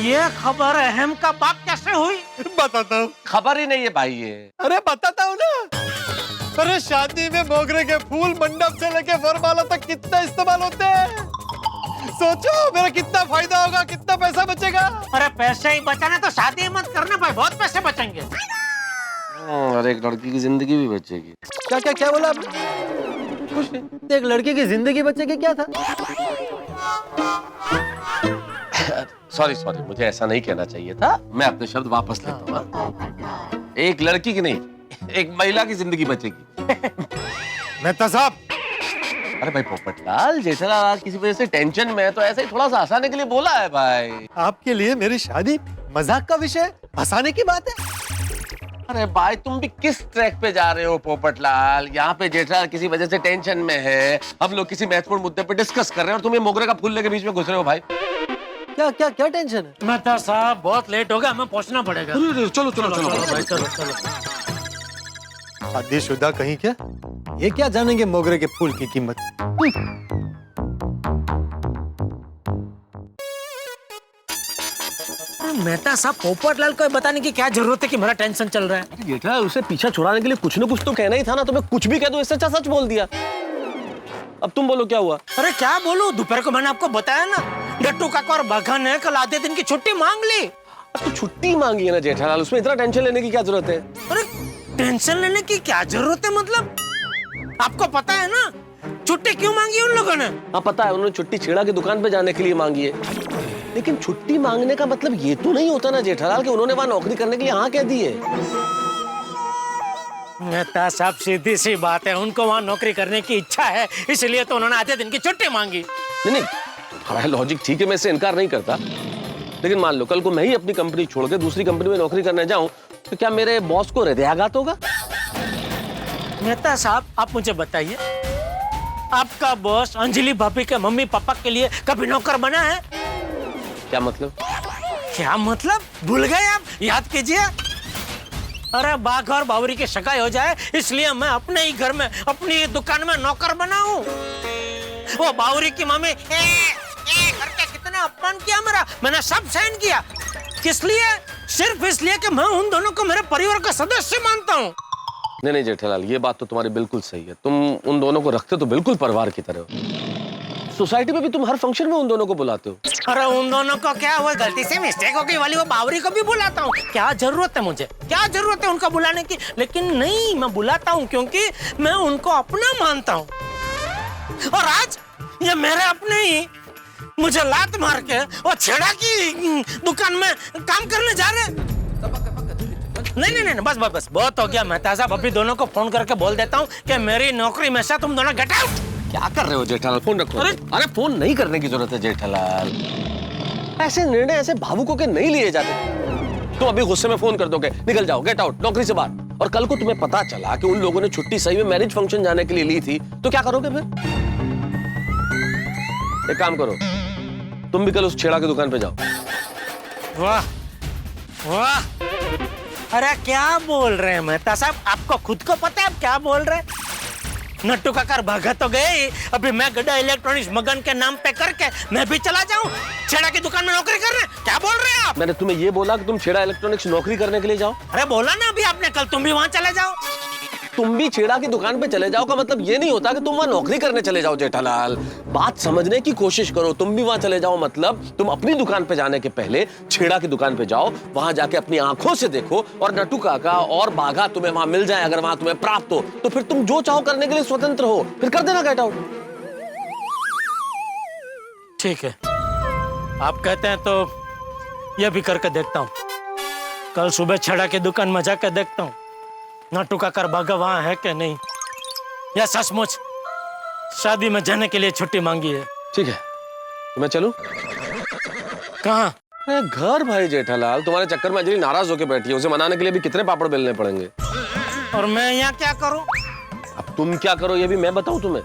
ये खबर अहम का बाप कैसे हुई? बताता हूँ। खबर ही नहीं है भाई ये। अरे बताता हूँ ना। अरे शादी में मोगरे के फूल मंडप से लेके वरमाला तक कितना इस्तेमाल होते हैं। सोचो मेरा कितना फायदा होगा, कितना पैसा बचेगा। अरे पैसे ही बचाने तो शादी मत करने भाई, बहुत पैसे बचेंगे। और एक लड़की की जिंदगी भी बचेगी। क्या बोला आपने? कुछ नहीं। एक लड़की की जिंदगी बचेगी क्या था? सॉरी मुझे ऐसा नहीं कहना चाहिए था, मैं अपने शब्द वापस लेता हूँ। एक लड़की की नहीं, एक महिला की जिंदगी बचेगी। मेहता साहब, अरे भाई पोपटलाल, जेठालाल आज किसी वजह से टेंशन में है, तो ऐसे ही थोड़ा सा हंसाने के लिए बोला है भाई। आपके लिए मेरी शादी मजाक का विषय, हंसाने की बात है। अरे भाई तुम भी किस ट्रैक पे जा रहे हो पोपटलाल? यहाँ पे जेठालाल किसी वजह से टेंशन में है, हम लोग किसी महत्वपूर्ण मुद्दे पे डिस्कस कर रहे हैं और तुम ये मोगरे का फूल लेके बीच में घुस रहे हो भाई। क्या टेंशन है? मेहता साहब बहुत लेट हो गया, हमें पहुंचना पड़ेगा। चलो भाई चलो। शादीशुदा कहीं क्या, ये क्या जानेंगे मोगरे के फूल की कीमत। मेहता साहब, पोपटलाल को बताने की क्या जरूरत है कि मेरा टेंशन चल रहा है? जेठालाल उसे पीछा छुड़ाने के लिए कुछ न कुछ तो कहना ही था ना, तो मैं कुछ भी कह दूं, इससे अच्छा सच बोल दिया। अब तुम बोलो क्या हुआ? अरे क्या बोलूं, दोपहर को मैंने आपको बताया ना, डट्टू काका और बघा ने कल आधे दिन की छुट्टी मांग ली। अब तो छुट्टी मांगी है ना जेठालाल, उसमें इतना टेंशन लेने की क्या जरूरत है? अरे टेंशन लेने की क्या जरूरत है मतलब? आपको पता है ना छुट्टी क्यों मांगी उन लोगों ने? हाँ पता है, उन्होंने छुट्टी छेड़ा की दुकान पे जाने के लिए मांगी है। लेकिन छुट्टी मांगने का मतलब ये तो नहीं होता ना जेठालाल कि उन्होंने वहां नौकरी करने के लिए हाँ कह दी है। मेहता साहब सीधी सी बात है, उनको वहां नौकरी करने की इच्छा है, इसलिए तो उन्होंने आधे दिन की छुट्टी मांगी। नहीं हमारा लॉजिक ठीक है, मैं इससे इनकार नहीं करता, लेकिन मान लो कल को मैं ही अपनी कंपनी छोड़ के दूसरी कंपनी में नौकरी करने जाऊं तो क्या मेरे बॉस को हृदयाघात होगा? मेहता साहब आप मुझे बताइए, आपका बॉस अंजलि भाभी के मम्मी पापा के लिए कभी नौकर बना है? क्या मतलब? क्या मतलब भूल गए आप? याद कीजिए। अरे बाघ और बावरी की शगाई हो जाए इसलिए मैं अपने ही घर में अपनी दुकान में नौकर बना हूँ। वो बावरी की मम्मी करके कितना अपमान किया मेरा, मैंने सब सहन किया। किस लिए? सिर्फ इसलिए कि मैं उन दोनों को मेरे परिवार का सदस्य मानता हूँ। नहीं जेठालाल, ये बात तो तुम्हारी बिल्कुल सही है, तुम उन दोनों को रखते तो बिल्कुल परिवार की तरह हो। सोसाइटी में भी तुम हर फंक्शन में उन दोनों को बुलाते हो। अरे उन दोनों को क्या हुआ, गलती से मिस्टेक हो गई वाली, वो बावरी को भी बुलाता हूँ। क्या जरूरत है मुझे, क्या जरूरत है उनको बुलाने की? लेकिन नहीं, मैं बुलाता हूँ क्योंकि मैं उनको अपना मानता हूँ। और आज ये मेरे अपने ही मुझे लात मार के वो छेड़ा की दुकान में काम करने जा रहे। नहीं बस बहुत हो गया मेहता साहब, अभी दोनों को फोन करके बोल देता हूँ कि मेरी नौकरी में से तुम दोनों गेट आउट। क्या कर रहे हो जेठालाल? फोन रखो। अरे फोन नहीं करने की जरूरत है जेठालाल, ऐसे निर्णय ऐसे भावुकों के नहीं लिए जाते। तुम अभी गुस्से में फोन कर दोगे, निकल जाओ, गेट आउट, नौकरी से बाहर। और कल को तुम्हें पता चला कि उन लोगों ने छुट्टी सही में मैरिज फंक्शन जाने के लिए ली थी, तो क्या करोगे फिर? एक काम करो, तुम भी कल उस छेड़ा की दुकान पे जाओ। वाह वाह, अरे क्या बोल रहे हैं मेहता साहब, आपको खुद को पता है आप क्या बोल रहे हैं? नट्टू काका भागा तो गए, अभी मैं गड्ढा इलेक्ट्रॉनिक्स मगन के नाम पे करके मैं भी चला जाऊं छेड़ा की दुकान में नौकरी करने? क्या बोल रहे हैं आप? मैंने तुम्हें ये बोला कि तुम छेड़ा इलेक्ट्रॉनिक्स नौकरी करने के लिए जाओ? अरे बोला ना अभी आपने, कल तुम भी वहां चले जाओ। तुम भी छेड़ा की दुकान पे चले जाओ का मतलब ये नहीं होता कि तुम वहां नौकरी करने चले जाओ जेठालाल। बात समझने की कोशिश करो, तुम भी वहां चले जाओ मतलब तुम अपनी दुकान पे जाने के पहले छेड़ा की दुकान पे जाओ, वहां जाके अपनी आंखों से देखो और नट्टू काका और बाघा तुम्हें वहां मिल जाए। अगर वहां तुम्हें प्राप्त हो तो फिर तुम जो चाहो करने के लिए स्वतंत्र हो, फिर कर देना गेट आउट। ठीक है, आप कहते हैं तो ये भी करके देखता हूँ। कल सुबह छेड़ा की दुकान में जाकर देखता हूँ नट्टू काका भागा वहां है कि नहीं, या सचमुच शादी में जाने के लिए छुट्टी मांगी है। ठीक है, तो मैं चलूं? कहाँ? अरे घर भाई जेठालाल, तुम्हारे चक्कर में अंजलि नाराज होकर बैठी है, उसे मनाने के लिए भी कितने पापड़ बेलने पड़ेंगे। और मैं यहाँ क्या करूँ? अब तुम क्या करो ये भी मैं बताऊं तुम्हें?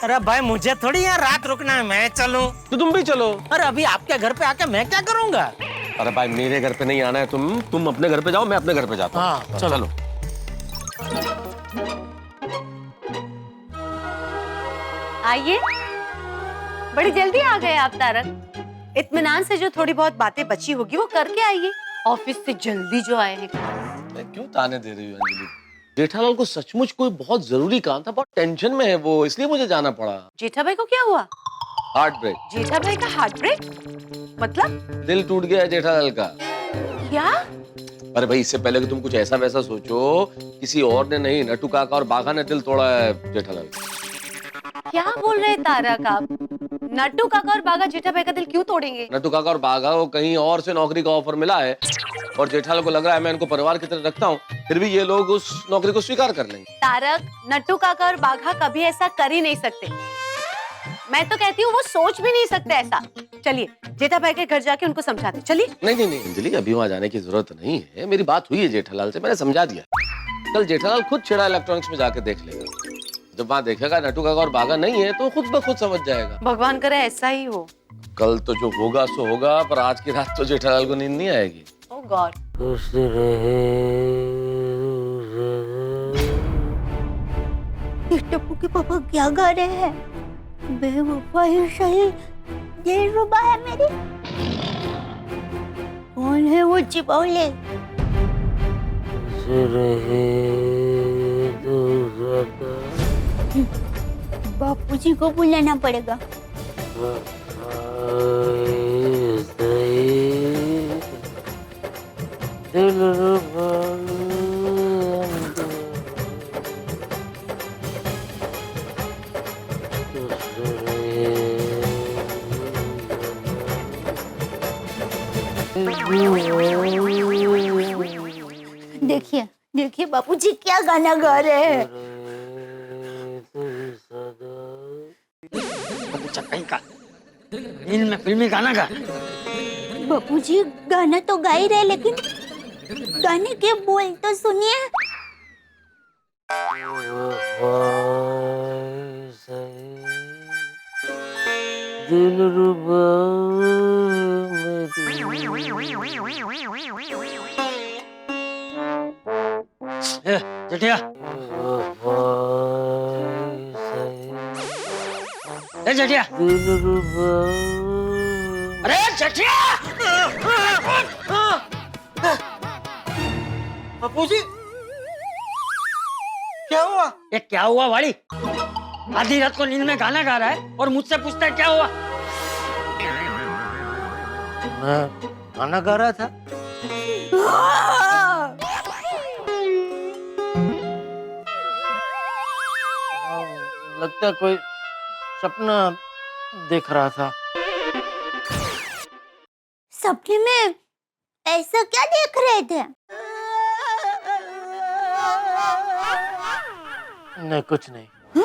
अरे भाई मुझे थोड़ी यहाँ रात रुकना है, मैं चलूं? तो तुम भी चलो। अरे अभी आपके घर पे आके मैं क्या करूंगा? अरे भाई मेरे घर पे नहीं आना है, तुम अपने घर पे जाओ, मैं अपने घर पे जाता हूँ। हाँ चलो। आइए, बड़ी जल्दी आ गए आप तारक। इत्मीनान से जो थोड़ी बहुत बातें बची होगी वो करके आइए, ऑफिस से जल्दी जो आए हैं। मैं क्यों ताने दे रही हूँ अंजलि? जेठालाल को सचमुच कोई बहुत जरूरी काम था, बहुत टेंशन में है वो, इसलिए मुझे जाना पड़ा। जेठा भाई को क्या हुआ? Heart break. जेठा भाई का हार्ट ब्रेक मतलब? दिल टूट गया है जेठालाल का। क्या? अरे भाई इससे पहले कि तुम कुछ ऐसा वैसा सोचो, किसी और ने नहीं, नट्टू काका और बाघा ने दिल तोड़ा है जेठालाल। क्या बोल रहे हैं तारक आप? नट्टू काका और बाघा जेठा भाई का दिल क्यों तोड़ेंगे? नट्टू काका और बाघा को कहीं और से नौकरी का ऑफर मिला है और जेठालाल को लग रहा है मैं इनको परिवार की तरह रखता हूँ, फिर भी ये लोग उस नौकरी को स्वीकार कर लेंगे। तारक, नट्टू काका और बाघा कभी ऐसा कर ही नहीं सकते। मैं तो कहती हूँ वो सोच भी नहीं सकते ऐसा। चलिए जेठा भाई के घर जाके उनको समझाते। चलिए। नहीं अंजलि, अभी वहां जाने की जरूरत नहीं है। मेरी बात हुई है जेठालाल से, मैंने समझा दिया। कल जेठालाल खुद छेड़ा इलेक्ट्रॉनिक्स में जाके देख लेगा। जब वहां देखेगा नट्टू काका और बाघा नहीं है तो खुद ब खुद समझ जाएगा। भगवान करे ऐसा ही हो। कल तो जो होगा सो होगा, पर आज की रात तो जेठालाल को नींद नहीं आएगी। ओह गॉड। टप्पू के पापा क्या गा रहे हैं? बेवफा ही सही, दिलरुबा है मेरी। कौन है वो चिपौले? बापूजी को बुलाना पड़ेगा। देखिए देखिए बापूजी क्या गाना गा रहे हैं। इनमें फिल्मी गाना गा। बापूजी गाना तो गा ही रहे, लेकिन गाने के बोल तो सुनिए। जेठिया, जेठिया, अरे जेठिया, बापूजी क्या हुआ? ये क्या हुआ वाली? आधी रात को नींद में गाना गा रहा है और मुझसे पूछता है क्या हुआ? मैं गाना गा रहा था। लगता है कोई सपना देख रहा था। सपने में ऐसा क्या देख रहे थे? नहीं कुछ नहीं। हा?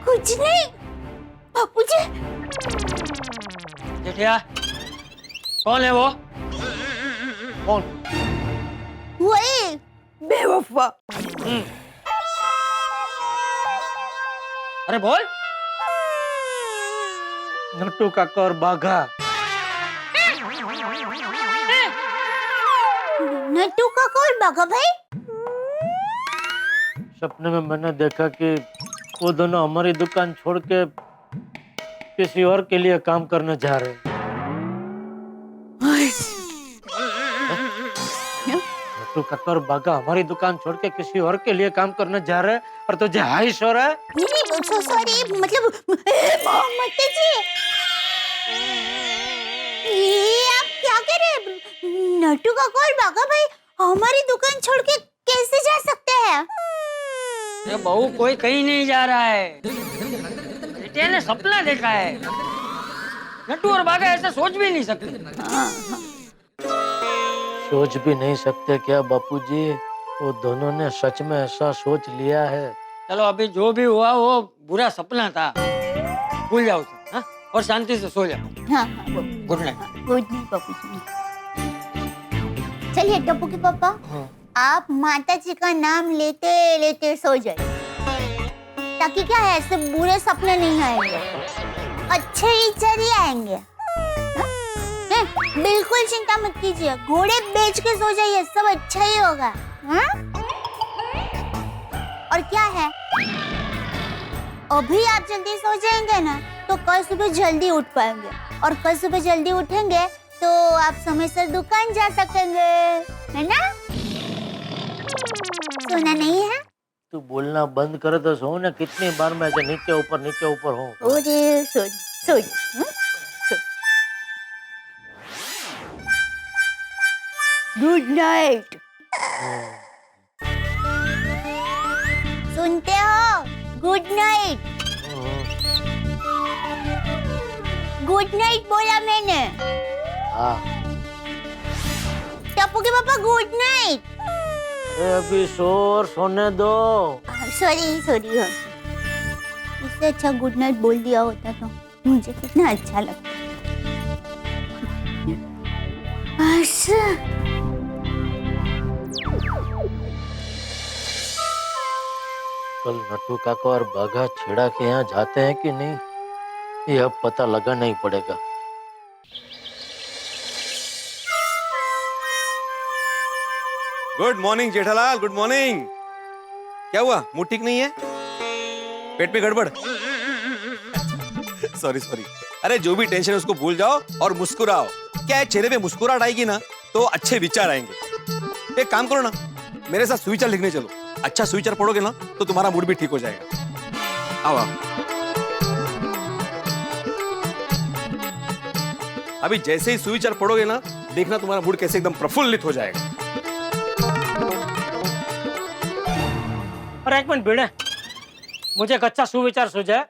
कुछ नहीं बापूजी। जेठिया, कौन है वो? कौन? वही बेवफा। अरे बोल। नट्टू काका और बाघा। नट्टू काका और बाघा भाई? सपने में मैंने देखा कि वो दोनों हमारी दुकान छोड़ के किसी और के लिए काम करने जा रहे हैं। नट्टू काका और बाघा हमारी दुकान छोड़ के किसी और के लिए काम करने जा रहे हैं और तुझे हाइश हो रहा है? नहीं, सॉरी, मतलब मोहम्मद जी, ये आप क्या कह रहे हैं? नट्टू काका और बाघा भाई हमारी दुकान छोड़ के कैसे जा सकते हैं? ये बहू कोई कहीं नहीं जा रहा है, बेटे ने सपना देखा है। नट्टू और बाघा ऐसा सोच भी नहीं सकते। सोच भी नहीं सकते क्या बापूजी? वो दोनों ने सच में ऐसा सोच लिया है। चलो अभी जो भी हुआ वो बुरा सपना था, भूल जाओ उसे, हाँ? और शांति से सो जाओ। हाँ, गुड नाइट। गुड नाइट बापूजी। चलिए टप्पू के पापा, आप माता जी का नाम लेते लेते सो जाइए, ताकि क्या है, ऐसे बुरे सपने नहीं आएंगे, अच्छे विचार ही आएंगे। हाँ? बिल्कुल चिंता मत कीजिए, घोड़े बेच के सो जाइए, सब अच्छा ही होगा। हाँ? और क्या है, अभी आप जल्दी सो जाएंगे ना तो कल सुबह जल्दी उठ पाएंगे, और कल सुबह जल्दी उठेंगे तो आप समय से दुकान जा सकेंगे, है ना? सोना नहीं है? तू बोलना बंद करे तो सो ना। कितनी बार मैं ऐसे नीचे ऊपर हूँ। अरे सो सो गुड नाइट। सुनते हो? Good night. गुड नाइट बोला मैंने। हाँ। टप्पू के पापा गुड नाइट। अरे अभी शोर सोने दो। सॉरी, इससे अच्छा गुड नाइट बोल दिया होता तो मुझे कितना अच्छा लगता। कल नट्टू काका और बाघा छेड़ा के यहाँ जाते हैं कि नहीं, ये अब पता लगाना ही पड़ेगा। Good morning Jethalal, good morning. क्या हुआ, मूड ठीक नहीं है? पेट में गड़बड़? Sorry sorry. अरे जो भी टेंशन है उसको भूल जाओ और मुस्कुराओ। क्या है, चेहरे पे मुस्कुराहट आएगी ना तो अच्छे विचार आएंगे। एक काम करो ना, मेरे साथ सुविचार लिखने चलो। अच्छा सुविचार पढ़ोगे ना तो तुम्हारा मूड भी ठीक हो जाएगा। आओ आओ। अभी जैसे ही सुविचार पढ़ोगे ना, देखना तुम्हारा मूड कैसे एकदम प्रफुल्लित हो जाएगा। और एक मिनट भिड़े, मुझे एक अच्छा सुविचार सूझा,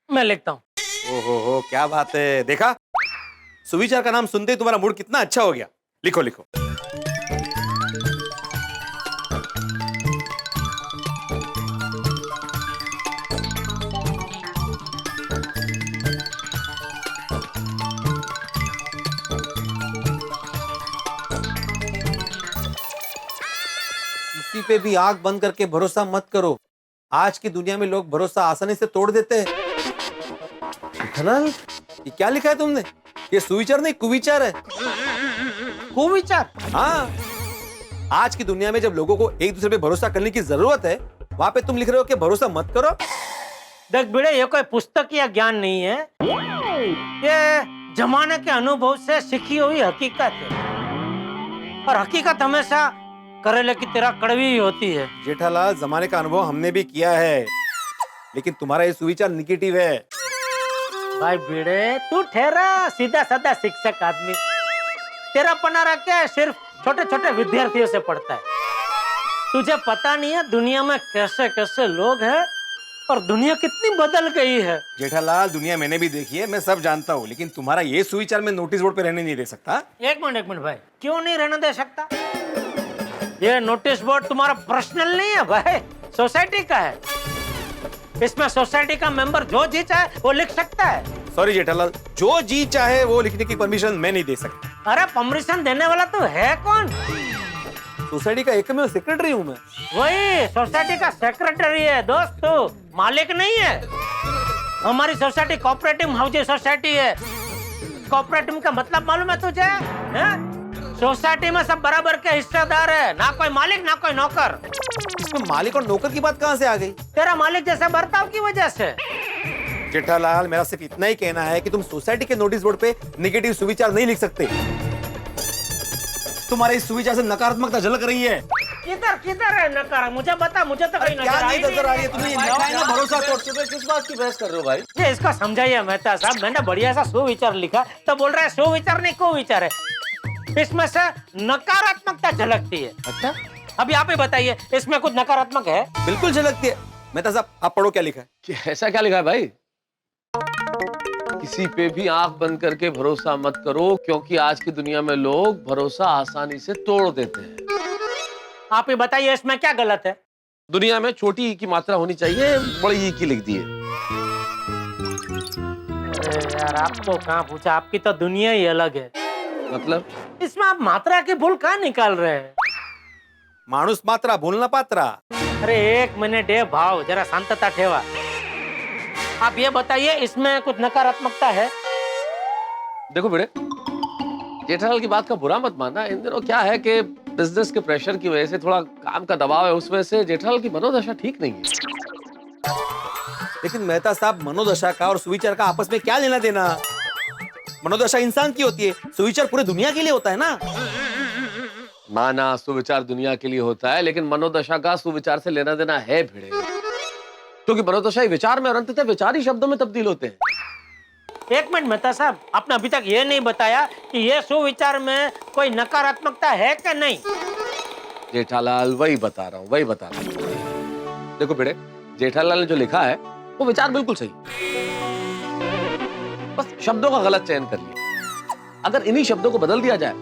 मैं लिखता हूँ। ओहो, क्या बात है। देखा, सुविचार का नाम सुनते ही तुम्हारा मूड कितना अच्छा हो गया। लिखो लिखो। किसी पे भी आंख बंद करके भरोसा मत करो। आज की दुनिया में लोग भरोसा आसानी से तोड़ देते हैं। धनल, ये क्या लिखा है तुमने? ये सुविचार नहीं, कुविचार है। कुविचार? हाँ, आज की दुनिया में जब लोगों को एक दूसरे पे भरोसा करने की जरूरत है, वहां पे तुम लिख रहे हो कि भरोसा मत करो। देख बिड़े, ये कोई पुस्तक या ज्ञान नहीं है, ये जमाने के अनुभव से सीखी हुई हकीकत है। और हकीकत हमेशा करेले की तरह कड़वी ही होती है। जेठालाल, जमाने का अनुभव हमने भी किया है, लेकिन तुम्हारा ये सुविचार निगेटिव है। भाई भिड़े, तू ठहरा, सीधा साधा शिक्षक आदमी। तेरा पनारा क्या है, सिर्फ छोटे छोटे विद्यार्थियों से पढ़ता है। तुझे पता नहीं है दुनिया में कैसे कैसे लोग हैं और दुनिया कितनी बदल गई है। जेठालाल, दुनिया मैंने भी देखी है, मैं सब जानता हूँ, लेकिन तुम्हारा ये सुविचार मैं नोटिस बोर्ड पे रहने नहीं दे सकता। एक मिनट भाई, क्यों नहीं रहने दे सकता? ये नोटिस बोर्ड तुम्हारा पर्सनल नहीं है भाई, सोसाइटी का है। इसमें सोसाइटी का मेंबर जो जी चाहे वो लिख सकता है। सॉरी जेठालाल, जो जी चाहे वो लिखने की परमिशन मैं नहीं दे सकता। अरे परमिशन देने वाला तो है कौन? सोसाइटी का एकमेव सेक्रेटरी हूँ मैं। वही सोसाइटी का सेक्रेटरी है दोस्त, तू मालिक नहीं है। हमारी सोसाइटी कोऑपरेटिव हाउसिंग सोसाइटी है। कोऑपरेटिव का मतलब मालूम है तुझे? सोसाइटी में सब बराबर के हिस्सेदार है, ना कोई मालिक ना कोई नौकर। इसमें मालिक और नौकर की बात कहाँ से आ गई? तेरा मालिक जैसा बर्ताव की वजह से। जेठालाल, मेरा सिर्फ इतना ही कहना है कि तुम सोसाइटी के नोटिस बोर्ड पे नेगेटिव सुविचार नहीं लिख सकते। तुम्हारे इस सुविचार से नकारात्मकता झलक रही है। किधर किधर है नकार? मुझे बता, मुझे तो कहीं क्या नहीं नजर आ रही है? तुम्हें ये लिखा है ना भरोसा तोड़। तुम्हें किस बात की बहस कर रहे हो भाई? ये इसको समझाइए मेहता साहब, मैंने बढ़िया सा सुविचार लिखा तो बोल रहा है सुविचार नहीं कुविचार है। इसमें से नकारात्मकता झलकती है। अच्छा, अभी आप ही बताइए, इसमें कुछ नकारात्मक है? बिल्कुल झलकती है। मेहता साहब, आप पढ़ो क्या लिखा है। ऐसा क्या लिखा है भाई? किसी पे भी आंख बंद करके भरोसा मत करो, क्योंकि आज की दुनिया में लोग भरोसा आसानी से तोड़ देते हैं। आप ही बताइए, इसमें क्या गलत है? दुनिया में छोटी ई की मात्रा होनी चाहिए, बड़ी ई की लिख दी है। अरे यार, आपको कहाँ पूछा, आपकी तो दुनिया ही अलग है। मतलब? इसमें आप मात्रा की भूल कहाँ निकाल रहे हैं? मानुस मात्रा बोलना पात्रा। अरे एक मिनट है भाव, जरा शांतता ठेवा। आप ये बताइए, इसमें कुछ नकारात्मकता है? देखो बेटे, जेठालाल की बात का बुरा मत मानना। इन दिनों क्या है कि बिजनेस के प्रेशर की वजह से थोड़ा काम का दबाव है, उस वजह से जेठालाल की मनोदशा ठीक नहीं है। लेकिन मेहता साहब, मनोदशा का और सुविचार का आपस में क्या लेना देना? मनोदशा इंसान की होती है, सुविचार पूरे दुनिया के लिए होता है ना। माना सुविचार दुनिया के लिए होता है, लेकिन मनोदशा का सुविचार से लेना देना है भिड़े, क्योंकि मनोदशा ही विचार में और अंततः विचार ही शब्दों में तब्दील होते हैं। एक मिनट मेहता साहब, आपने अभी तक ये नहीं बताया कि ये सुविचार में कोई नकारात्मकता है कि नहीं? जेठालाल, वही बता रहा हूँ। देखो बेटे, जेठालाल ने जो लिखा है वो विचार बिल्कुल सही, बस शब्दों का गलत चयन कर लिया। अगर इन्हीं शब्दों को बदल दिया जाए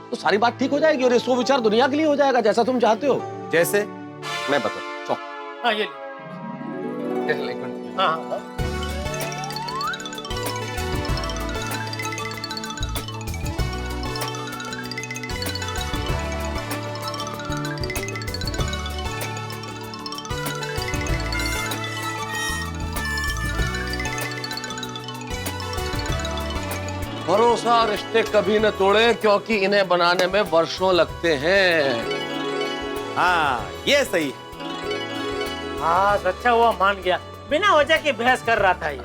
तो सारी बात ठीक हो जाएगी और ये सुविचार दुनिया के लिए हो जाएगा, जैसा तुम चाहते हो। जैसे? मैं बताता हूँ। हाँ, ये हाँ। भरोसा रिश्ते कभी न तोड़े, क्योंकि इन्हें बनाने में वर्षों लगते हैं। हाँ, ये सही है। हाँ, अच्छा हुआ मान गया। बिना वजह की बहस कर रहा था ये।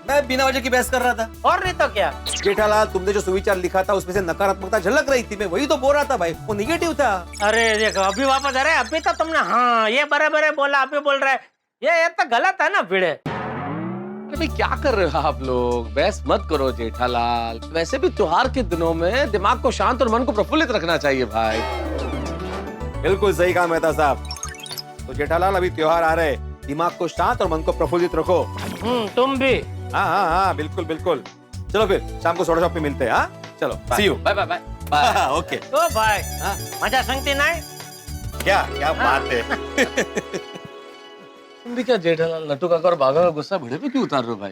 मैं बिना वजह की बहस कर रहा था। और नहीं तो क्या। जेठालाल, तुमने जो सुविचार लिखा था उसमें से नकारात्मकता झलक रही थी, मैं वही तो बोल रहा था भाई, वो निगेटिव था। अरे देखो, अभी वापस आ रहे, अभी तो तुमने हाँ ये बराबर है बोला, अभी बोल रहे ये तो गलत है ना भिड़े। अभी क्या कर रहे हो आप लोग? बहस मत करो जेठालाल। वैसे भी त्योहार के दिनों में दिमाग को शांत और मन को प्रफुल्लित रखना चाहिए भाई। बिल्कुल सही कहा मेहता साहब। तो जेठालाल, अभी त्योहार आ रहे, दिमाग को शांत और मन को प्रफुल्लित रखो। तुम भी। हाँ हाँ हाँ, बिल्कुल बिल्कुल। चलो फिर शाम को सोडा शॉप पे मिलते हैं। हाँ चलो, see you. Bye bye bye bye. Okay. ओ भाई, मजा संगती नहीं? क्या क्या बात है। तुम भी क्या जेठालाल, नट्टू काका और बाघा का गुस्सा भिड़े पे क्यों उतार रहे हो भाई?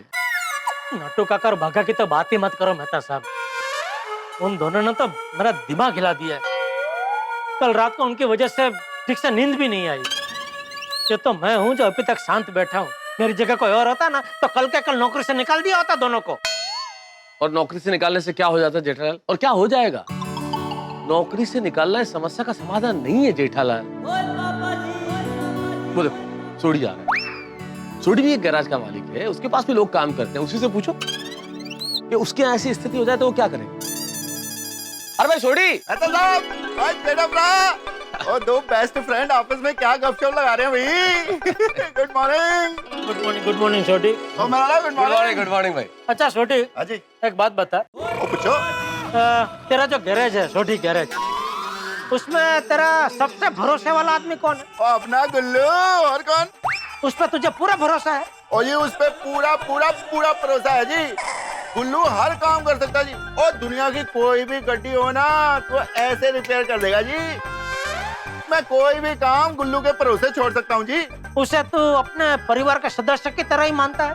नट्टू काका और बाघा की तो बात ही मत करो मेहता साहब। उन दोनों ने तो मेरा दिमाग हिला दिया। कल रात को उनकी वजह से ठीक से नींद भी नहीं आई। ये तो मैं हूँ जो अभी तक शांत बैठा हूँ। मेरी जगह कोई और होता ना तो कल के कल नौकरी से निकाल दिया होता दोनों को। और नौकरी से निकालने से क्या हो जाता है जेठालाल? और क्या हो जाएगा? नौकरी से निकालना इस समस्या का समाधान नहीं है जेठालाल। वो देखो, सोडी आ रहा है। सोडी भी एक गैराज का मालिक है, उसके पास भी लोग काम करते हैं। उसी से पूछो कि उसके यहाँ ऐसी स्थिति हो जाए तो वो क्या करे। अरे भाई सोडी, और दो बेस्ट फ्रेंड आपस में क्या गपशप लगा रहे हैं भाई। Good morning. Good morning. Good morning छोटी। Good morning. गुड मॉर्निंग भाई। अच्छा छोटी, हाँ जी, एक बात बता। पूछो। तेरा जो गैरेज है, छोटी गैरेज, उसमें तेरा सबसे भरोसे वाला आदमी कौन है? अपना गुल्लू। और कौन? उस पर तुझे पूरा भरोसा है? और ये उस पे पूरा पूरा पूरा भरोसा है जी। गुल्लू हर काम कर सकता है जी। और दुनिया की कोई भी गड्डी हो ना तो ऐसे रिपेयर कर देगा जी। मैं कोई भी काम गुल्लू के भरोसे छोड़ सकता हूँ जी। उसे तू अपने परिवार का सदस्य की तरह ही मानता है?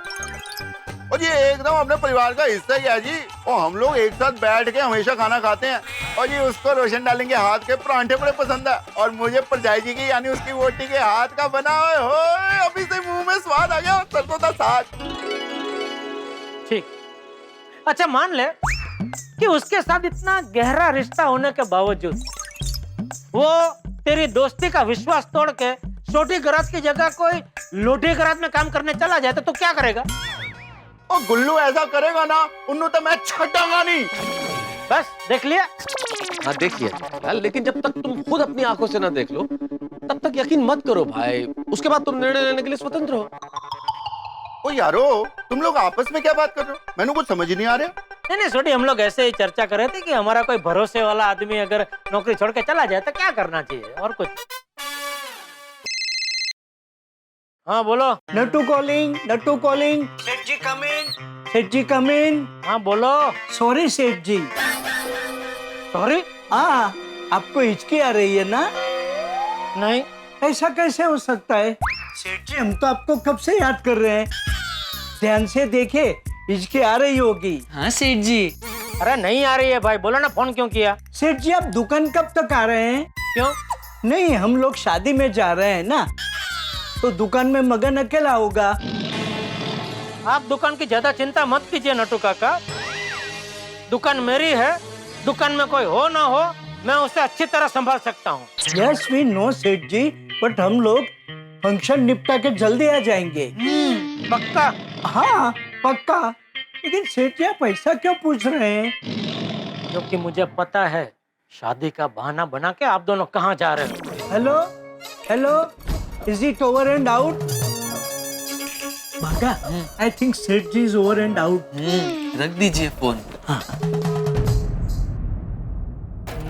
और ये एकदम अपने परिवार का हिस्सा ही है जी। और हम लोग एक साथ बैठ के हमेशा खाना खाते हैं। और जी उसको रोशन डालेंगे हाथ के परांठे बड़े पसंद है, और मुझे परजाई जी की यानी उसकी वोटी के हाथ का बना हुआ हो, अभी से मुंह में स्वाद आ गया सरसों का साग। ठीक, अच्छा मान ले कि उसके साथ इतना गहरा रिश्ता होने के बावजूद वो तेरी दोस्ती का विश्वास तोड़ के छोटी गराज की जगह कोई लोटी गराज में काम करने चला जाए तो क्या करेगा? और गुल्लू ऐसा करेगा ना, उन्नू तो मैं छटांगा नहीं। बस देख लिया। हाँ देख लिया यार, लेकिन जब तक तुम खुद अपनी आंखों से ना देख लो तब तक यकीन मत करो भाई। उसके बाद तुम निर्णय लेने के लिए स्वतंत्र हो। ओ यारो, तुम लोग आपस में क्या बात कर रहे हो? मैंने कुछ समझ ही नहीं आ रहा। नहीं छोटी, हम लोग ऐसे ही चर्चा कर रहे थे कि हमारा कोई भरोसे वाला आदमी अगर नौकरी छोड़ के चला जाए तो क्या करना चाहिए, और कुछ। हाँ बोलो। Nattu calling, Nattu calling. सेठ जी कम इन, सेठ जी कम इन। हाँ बोलो। सॉरी सेठ जी। सॉरी? हाँ, आपको हिचकी आ रही है ना? नहीं। ऐसा कैसे हो सकता है सेठ जी? हम तो आपको कब से याद कर रहे हैं। ध्यान से देखे, हिचकी आ रही होगी। हाँ सेठ जी। अरे नहीं आ रही है भाई, बोलो ना फोन क्यों किया? सेठ जी आप दुकान कब तक आ रहे हैं? क्यों? नहीं, हम लोग शादी में जा रहे हैं ना, तो दुकान में मगन अकेला होगा। आप दुकान की ज्यादा चिंता मत कीजिए नट्टू काका, दुकान मेरी है, दुकान में कोई हो ना हो मैं उसे अच्छी तरह संभाल सकता हूँ। यस वी नो सेठ जी, बट हम लोग फंक्शन निपटा के जल्दी आ जाएंगे। पक्का? हाँ पक्का। लेकिन सेठ जी आप ऐसा क्यों पूछ रहे हैं? क्योंकि मुझे पता है शादी का बहाना बना के आप दोनों कहाँ जा रहे हो। Hello hello, is it over and out? भागा, आई थिंक सेठ जी इज ओवर एंड आउट। रख दीजिए फोन। हाँ।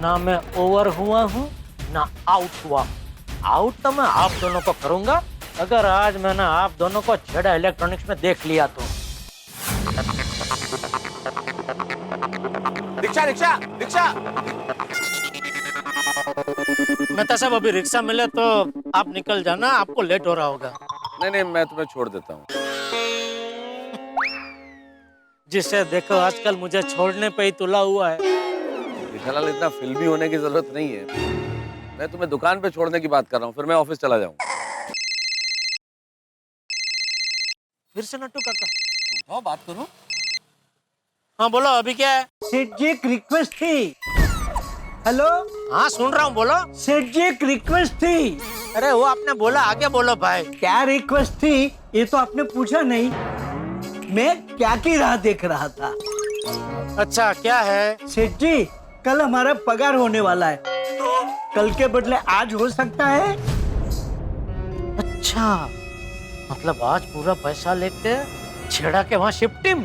ना मैं ओवर हुआ हूँ ना आउट हुआ। आउट तो मैं आप दोनों को करूंगा अगर आज मैंने आप दोनों को छेड़ा इलेक्ट्रॉनिक्स में देख लिया तो। Rickshaw rickshaw rickshaw. मेहता साहब अभी रिक्शा मिले तो आप निकल जाना, आपको लेट हो रहा होगा। नहीं मैं तुम्हें छोड़ देता हूँ। जिसे देखो आजकल मुझे छोड़ने पे ही तुला हुआ है। जेठालाल इतना फिल्मी होने की जरूरत नहीं है, मैं तुम्हें दुकान पे छोड़ने की बात कर रहा हूँ, फिर मैं ऑफिस चला जाऊँ। फिर से नट्टू काका हाँ बात करो। हाँ बोलो, अभी क्या है? सेठ जी एक रिक्वेस्ट थी। हेलो। हाँ सुन रहा हूँ, बोलो। सेठ जी एक रिक्वेस्ट थी। अरे वो आपने बोला, आगे बोलो भाई। क्या रिक्वेस्ट थी ये तो आपने पूछा नहीं। मैं क्या की राह देख रहा था। अच्छा क्या है? सेठ जी कल हमारा पगार होने वाला है, तो कल के बदले आज हो सकता है? अच्छा मतलब आज पूरा पैसा लेके छेड़ा के वहां शिफ्टिंग?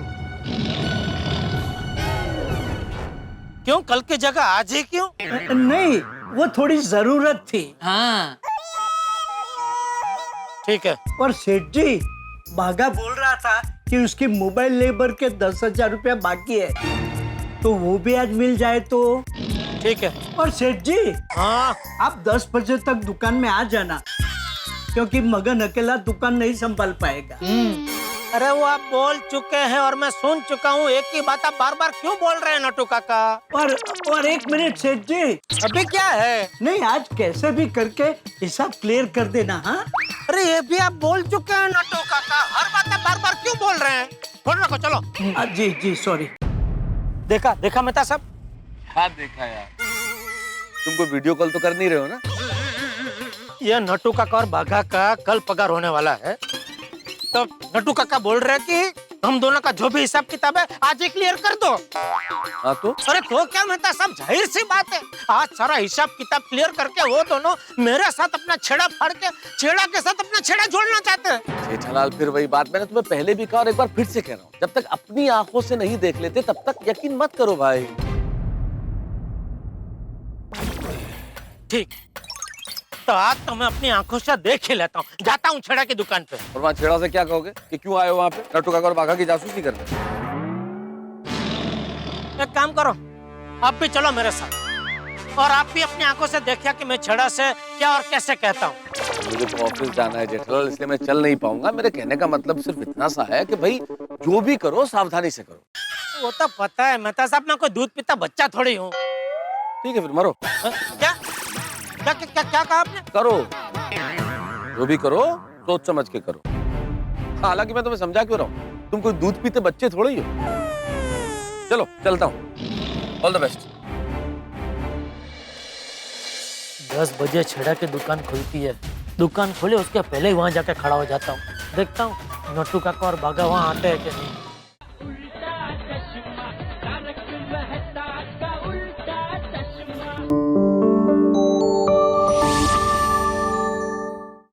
क्यों, कल की जगह आज ही क्यों? नहीं, वो थोड़ी जरूरत थी। हाँ ठीक है। और सेठ जी भागा बोल रहा था कि उसकी मोबाइल लेबर के 10,000 रुपया बाकी है, तो वो भी आज मिल जाए तो ठीक है। और सेठ जी हाँ आप 10 बजे तक दुकान में आ जाना, क्योंकि मगन अकेला दुकान नहीं संभाल पाएगा। अरे वो आप बोल चुके हैं और मैं सुन चुका हूँ, एक ही बात आप बार बार क्यों बोल रहे हैं नट्टू काका? और एक मिनट सेठ जी। अभी क्या है? नहीं, आज कैसे भी करके हिसाब क्लियर कर देना। हाँ अरे ये भी आप बोल चुके हैं नट्टू काका, हर बात आप बार बार क्यों बोल रहे हैं? फोन रखो चलो। जी जी सॉरी। देखा देखा मेहता साहब? हाँ देखा यार, तुमको वीडियो कॉल तो कर नहीं रहे हो ना? ये नट्टू काका और बाघा का कल पगार होने वाला है, तो नट्टू काका बोल रहे हैं कि हम दोनों का जो भी हिसाब किताब है आज ही क्लियर कर दो। हाँ तो? अरे तो क्या मेहता साहब, जाहिर सी बात है आज सारा हिसाब किताब क्लियर करके वो दोनों मेरे साथ अपना छेड़ा फाड़ के छेड़ा के साथ अपना छेड़ा जोड़ना चाहते हैं। जेठालाल फिर वही बात, मैंने तुम्हें पहले भी कहा और एक बार फिर से कह रहा हूँ, जब तक अपनी आंखों से नहीं देख लेते तब तक यकीन मत करो भाई। ठीक, तो आज तो मैं अपनी आंखों से देख ही लेता हूँ, जाता हूँ छेड़ा की दुकान पे। और वहाँ छेड़ा से क्या कहोगे कि क्यों आए हो वहाँ पे नट्टू काका और बाघा की जासूसी करने? एक काम करो, आप भी चलो मेरे साथ, और आप भी अपनी आंखों से देखिए कि मैं छेड़ा से क्या और कैसे कहता हूँ। मुझे तो ऑफिस जाना है जेठालाल, इसलिए मैं चल नहीं पाऊंगा। मेरे कहने का मतलब सिर्फ इतना सा है कि भाई जो भी करो सावधानी से करो। वो तो पता है मेहता साहब, मैं कोई दूध पीता बच्चा थोड़ी हूँ। ठीक है फिर मरो। क्या क्या क्या क्या कहा आपने? करो, जो भी करो सोच समझ के करो। हालांकि मैं तुम्हें समझा क्यों रहा हूँ, तुम कोई दूध पीते बच्चे थोड़े ही हो। चलो चलता हूँ, ऑल द बेस्ट। 10 बजे छेड़ा की दुकान खुलती है, दुकान खोले उसके पहले ही वहां जाके खड़ा हो जाता हूँ, देखता हूँ नट्टू काका और बागा वहां आते हैं कि नहीं। उल्टा